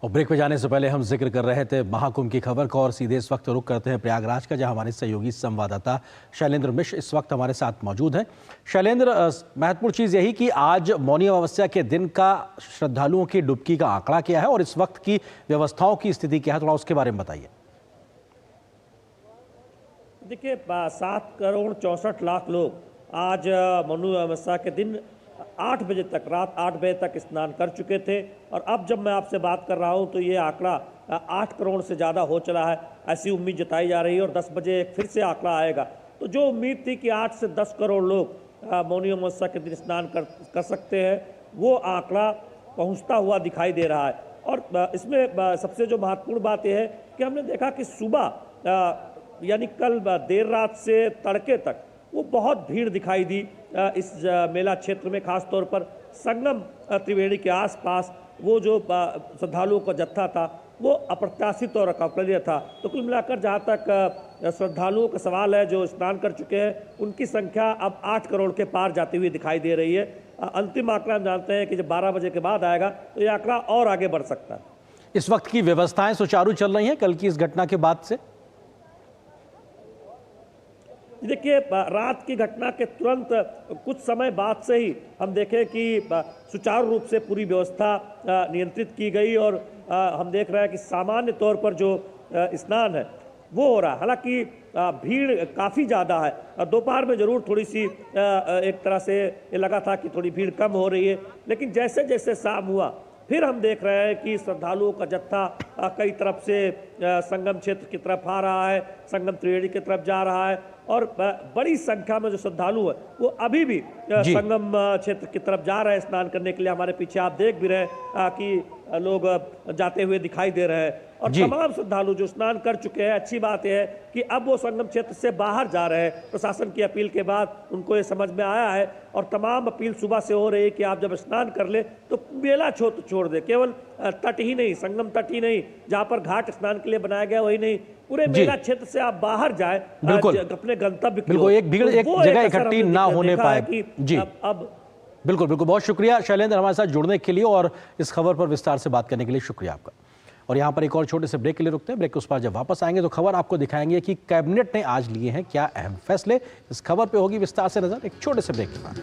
और ब्रेक पे जाने से पहले हम जिक्र कर रहे थे महाकुंभ की खबर का, और सीधे इस वक्त रुक करते हैं प्रयागराज का, जहां हमारे सहयोगी संवाददाता शैलेंद्र मिश्र इस वक्त हमारे साथ मौजूद हैं। शैलेंद्र, महत्वपूर्ण चीज़ यही कि आज मौनी अमावस्या के दिन का श्रद्धालुओं की डुबकी का आंकड़ा क्या है और इस वक्त की व्यवस्थाओं की स्थिति क्या है, थोड़ा उसके बारे में बताइए। देखिए, 7 करोड़ 64 लाख लोग आज मौनी अमावस्या के दिन 8 बजे तक, रात 8 बजे तक स्नान कर चुके थे। और अब जब मैं आपसे बात कर रहा हूं तो ये आंकड़ा 8 करोड़ से ज़्यादा हो चला है, ऐसी उम्मीद जताई जा रही है। और 10 बजे फिर से आंकड़ा आएगा। तो जो उम्मीद थी कि 8 से 10 करोड़ लोग मौनी अमावस्या के दिन स्नान कर सकते हैं, वो आंकड़ा पहुंचता हुआ दिखाई दे रहा है। और इसमें सबसे जो महत्वपूर्ण बात यह है कि हमने देखा कि सुबह यानी कल देर रात से तड़के तक वो बहुत भीड़ दिखाई दी इस मेला क्षेत्र में, खास तौर पर संगम त्रिवेणी के आसपास वो जो श्रद्धालुओं का जत्था था वो अप्रत्याशित और अकल्पनीय था। तो कुल मिलाकर जहाँ तक श्रद्धालुओं का सवाल है जो स्नान कर चुके हैं, उनकी संख्या अब 8 करोड़ के पार जाती हुई दिखाई दे रही है। अंतिम आंकड़ा हम जानते हैं कि जब 12 बजे के बाद आएगा तो ये आंकड़ा और आगे बढ़ सकता है। इस वक्त की व्यवस्थाएं सुचारू चल रही हैं कल की इस घटना के बाद से? देखिए, रात की घटना के तुरंत कुछ समय बाद से ही हम देखें कि सुचारू रूप से पूरी व्यवस्था नियंत्रित की गई और हम देख रहे हैं कि सामान्य तौर पर जो स्नान है वो हो रहा है। हालांकि भीड़ काफ़ी ज़्यादा है। दोपहर में ज़रूर थोड़ी सी एक तरह से ये लगा था कि थोड़ी भीड़ कम हो रही है, लेकिन जैसे जैसे शाम हुआ फिर हम देख रहे हैं कि श्रद्धालुओं का जत्था कई तरफ से संगम क्षेत्र की तरफ आ रहा है, संगम त्रिवेणी की तरफ जा रहा है और बड़ी संख्या में जो श्रद्धालु है वो अभी भी संगम क्षेत्र की तरफ जा रहे हैं स्नान करने के लिए। हमारे पीछे आप देख भी रहे हैं कि लोग जाते हुए दिखाई दे रहे हैं और तमाम श्रद्धालु जो स्नान कर चुके हैं, अच्छी बात यह है कि अब वो संगम क्षेत्र से बाहर जा रहे हैं। प्रशासन की अपील के बाद उनको ये समझ में आया है और तमाम अपील सुबह से हो रही है कि आप जब स्नान कर ले तो मेला छोड़ दे, केवल तट ही नहीं, संगम तट ही नहीं, जहाँ पर घाट स्नान के लिए बनाया गया वही नहीं, पूरे मेला क्षेत्र से आप बाहर जाए अपने गंतव्य की ओर। एक भीड़ एक जगह इकट्ठी ना होने पाए। जी अब बिल्कुल बिल्कुल, बहुत शुक्रिया शैलेंद्र हमारे साथ जुड़ने के लिए और इस खबर पर विस्तार से बात करने के लिए शुक्रिया आपका। और यहाँ पर एक और छोटे से ब्रेक के लिए रुकते हैं। ब्रेक के उस पार जब वापस आएंगे तो खबर आपको दिखाएंगे कि कैबिनेट ने आज लिए हैं क्या अहम फैसले। इस खबर पे होगी विस्तार से नजर एक छोटे से ब्रेक के बाद।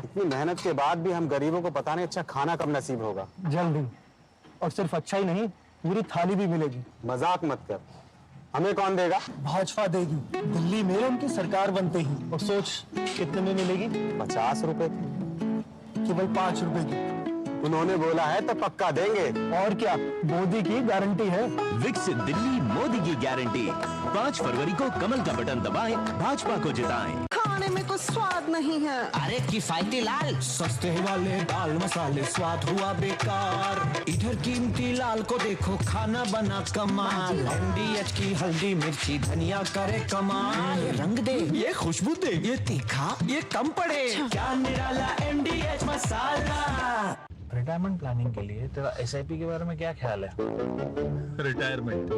इतनी मेहनत के बाद भी हम गरीबों को पता नहीं अच्छा खाना कब नसीब होगा। जल्दी, और सिर्फ अच्छा ही नहीं, पूरी थाली भी मिलेगी। मजाक मत कर, हमें कौन देगा? भाजपा देगी, दिल्ली में उनकी सरकार बनते ही। और सोच कितने में मिलेगी? 50 रुपए की। केवल 5 रुपए की। उन्होंने बोला है तो पक्का देंगे। और क्या, मोदी की गारंटी है। विकसित दिल्ली मोदी की गारंटी। 5 फरवरी को कमल का बटन दबाएं, भाजपा को जिताएं। खाने में कुछ स्वाद नहीं है। अरे किफायती लाल, सस्ते वाले दाल मसाले, स्वाद हुआ बेकार। इधर कीमती लाल को देखो, खाना बना कमाल। MDH की हल्दी मिर्ची धनिया करे कमाल। ये रंग दे, ये खुशबू दे, ये तीखा, ये कम पड़े। क्या निराला MDH मसाला। रिटायरमेंट प्लानिंग के लिए तेरा SIP के बारे में क्या ख्याल है? रिटायरमेंट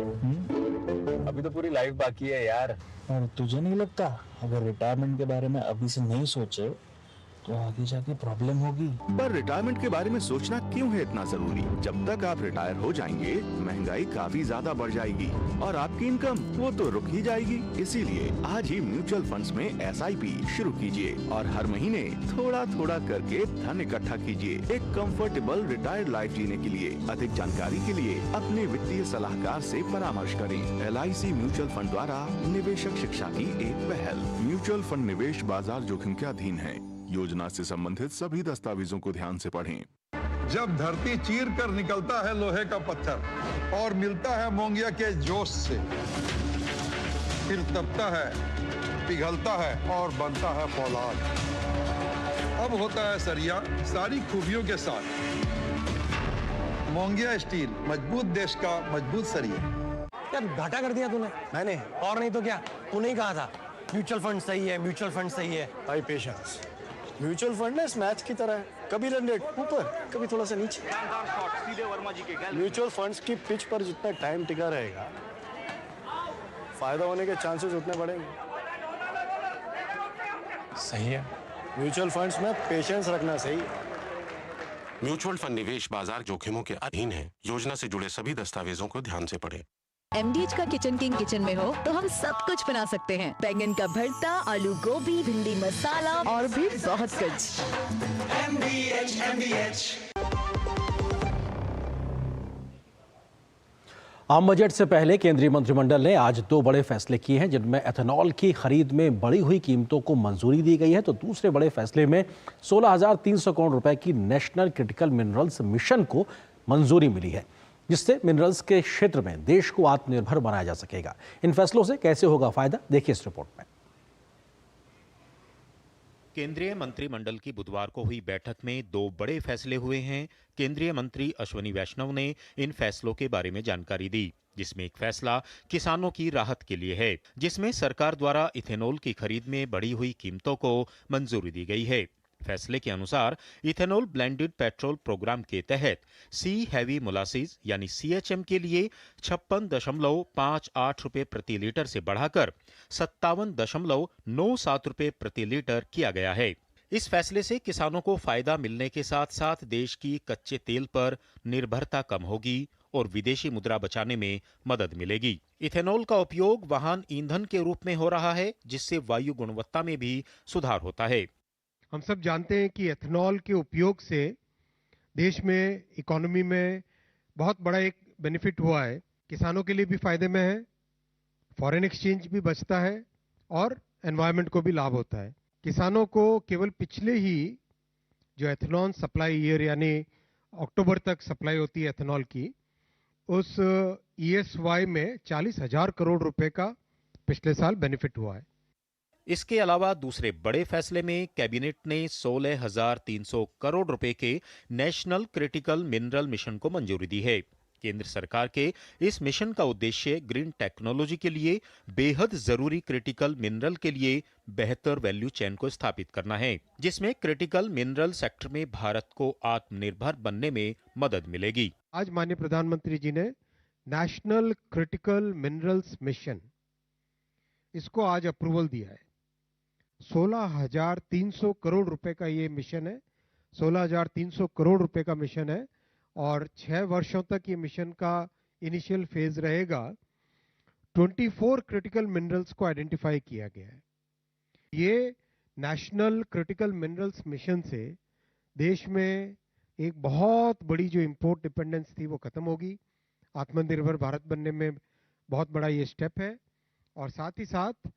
अभी तो पूरी लाइफ बाकी है यार। और तुझे नहीं लगता अगर रिटायरमेंट के बारे में अभी से नहीं सोचे तो आगे जाके प्रॉब्लम होगी? पर रिटायरमेंट के बारे में सोचना क्यों है इतना जरूरी? जब तक आप रिटायर हो जाएंगे महंगाई काफी ज्यादा बढ़ जाएगी और आपकी इनकम वो तो रुक ही जाएगी। इसीलिए आज ही म्यूचुअल फंड्स में SIP शुरू कीजिए और हर महीने थोड़ा थोड़ा करके धन इकट्ठा कीजिए एक कंफर्टेबल रिटायर्ड लाइफ जीने के लिए। अधिक जानकारी के लिए अपने वित्तीय सलाहकार से परामर्श करें। LIC म्यूचुअल फंड द्वारा निवेशक शिक्षा की एक पहल। म्यूचुअल फंड निवेश बाजार जोखिम के अधीन है। योजना से संबंधित सभी दस्तावेजों को ध्यान से पढ़ें। जब धरती चीर कर निकलता है लोहे का पत्थर और मिलता है मोंगिया के जोश से, फिर तपता है, पिघलता है और बनता है फौलाद। अब होता है सरिया सारी खूबियों के साथ। मोंगिया स्टील, मजबूत देश का मजबूत सरिया। यार घाटा कर दिया तूने। मैंने और नहीं तो क्या, तूने ही कहा था म्यूचुअल फंड सही है, म्यूचुअल फंड सही है। भाई पेशेंस, म्यूचुअल फंड ना इस मैच की तरह है, कभी रन रेट ऊपर कभी थोड़ा सा नीचे। म्यूचुअल फंड्स की पिच पर जितना टाइम टिका रहेगा फायदा होने के चांसेस उतने बढ़ेंगे। सही है, म्यूचुअल फंड्स में पेशेंस रखना सही है। म्यूचुअल फंड निवेश बाजार जोखिमों के अधीन है। योजना से जुड़े सभी दस्तावेजों को ध्यान से पढ़ें। MDH का किचन किंग किचन में हो तो हम सब कुछ बना सकते हैं। बैंगन का भरता, आलू गोभी, भिंडी मसाला और भी बहुत कुछ। MDH। आम बजट से पहले केंद्रीय मंत्रिमंडल ने आज 2 बड़े फैसले किए हैं, जिनमें एथेनॉल की खरीद में बढ़ी हुई कीमतों को मंजूरी दी गई है, तो दूसरे बड़े फैसले में 16,300 करोड़ रुपए की नेशनल क्रिटिकल मिनरल्स मिशन को मंजूरी मिली है, जिससे मिनरल्स के क्षेत्र में देश को आत्मनिर्भर बनाया जा सकेगा। इन फैसलों से कैसे होगा फायदा, देखिए इस रिपोर्ट में। केंद्रीय मंत्रिमंडल की बुधवार को हुई बैठक में 2 बड़े फैसले हुए हैं। केंद्रीय मंत्री अश्विनी वैष्णव ने इन फैसलों के बारे में जानकारी दी, जिसमें एक फैसला किसानों की राहत के लिए है, जिसमें सरकार द्वारा इथेनॉल की खरीद में बढ़ी हुई कीमतों को मंजूरी दी गई है। फैसले के अनुसार इथेनॉल ब्लेंडेड पेट्रोल प्रोग्राम के तहत सी हैवी मोलासिस यानी CHM के लिए 56.58 रुपए प्रति लीटर से बढ़ाकर 57.97 रुपए प्रति लीटर किया गया है। इस फैसले से किसानों को फायदा मिलने के साथ साथ देश की कच्चे तेल पर निर्भरता कम होगी और विदेशी मुद्रा बचाने में मदद मिलेगी। इथेनॉल का उपयोग वाहन ईंधन के रूप में हो रहा है, जिससे वायु गुणवत्ता में भी सुधार होता है। हम सब जानते हैं कि एथेनॉल के उपयोग से देश में इकोनॉमी में बहुत बड़ा एक बेनिफिट हुआ है। किसानों के लिए भी फायदे में है, फॉरेन एक्सचेंज भी बचता है और एनवायरनमेंट को भी लाभ होता है। किसानों को केवल पिछले ही जो एथेनॉल सप्लाई ईयर यानी अक्टूबर तक सप्लाई होती है एथेनॉल की, उस ESY में 40,000 करोड़ रुपए का पिछले साल बेनिफिट हुआ है। इसके अलावा दूसरे बड़े फैसले में कैबिनेट ने 16,300 करोड़ रुपए के नेशनल क्रिटिकल मिनरल मिशन को मंजूरी दी है। केंद्र सरकार के इस मिशन का उद्देश्य ग्रीन टेक्नोलॉजी के लिए बेहद जरूरी क्रिटिकल मिनरल के लिए बेहतर वैल्यू चेन को स्थापित करना है, जिसमें क्रिटिकल मिनरल सेक्टर में भारत को आत्मनिर्भर बनने में मदद मिलेगी। आज माननीय प्रधानमंत्री जी ने नेशनल क्रिटिकल मिनरल्स मिशन, इसको आज अप्रूवल दिया है। 16,300 करोड़ रुपए का ये मिशन है, 16,300 करोड़ रुपए का मिशन है और 6 वर्षों तक ये मिशन का इनिशियल फेज रहेगा। 24 क्रिटिकल मिनरल्स को आइडेंटिफाई किया गया है। ये नेशनल क्रिटिकल मिनरल्स मिशन से देश में एक बहुत बड़ी जो इंपोर्ट डिपेंडेंस थी वो खत्म होगी। आत्मनिर्भर भारत बनने में बहुत बड़ा ये स्टेप है और साथ ही साथ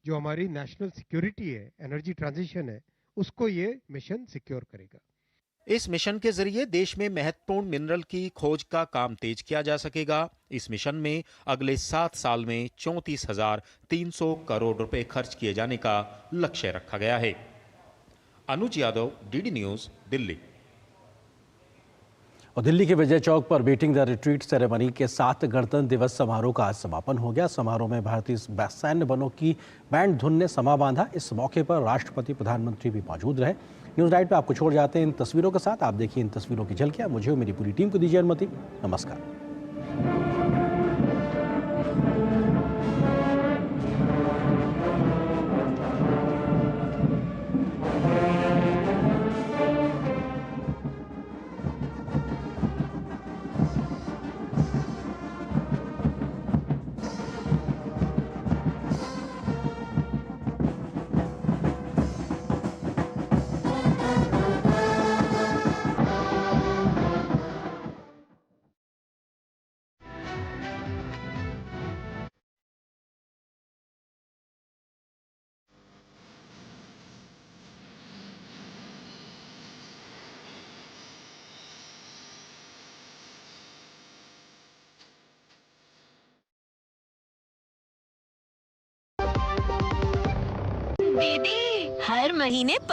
जो हमारी नेशनल सिक्योरिटी है, एनर्जी ट्रांजिशन है, उसको ये मिशन सिक्योर करेगा। इस मिशन के जरिए देश में महत्वपूर्ण मिनरल की खोज का काम तेज किया जा सकेगा। इस मिशन में अगले 7 साल में 34,300 करोड़ रुपए खर्च किए जाने का लक्ष्य रखा गया है। अनुज यादव, DD न्यूज, दिल्ली। और दिल्ली के विजय चौक पर बीटिंग द रिट्रीट सेरेमनी के साथ गणतंत्र दिवस समारोह का आज समापन हो गया। समारोह में भारतीय सैन्य बलों की बैंड धुन ने समा बांधा। इस मौके पर राष्ट्रपति, प्रधानमंत्री भी मौजूद रहे। न्यूज नाइट पे आपको छोड़ जाते हैं इन तस्वीरों के साथ। आप देखिए इन तस्वीरों की झलकियां। मुझे और मेरी पूरी टीम को दीजिए अनुमति। नमस्कार। दीदी, हर महीने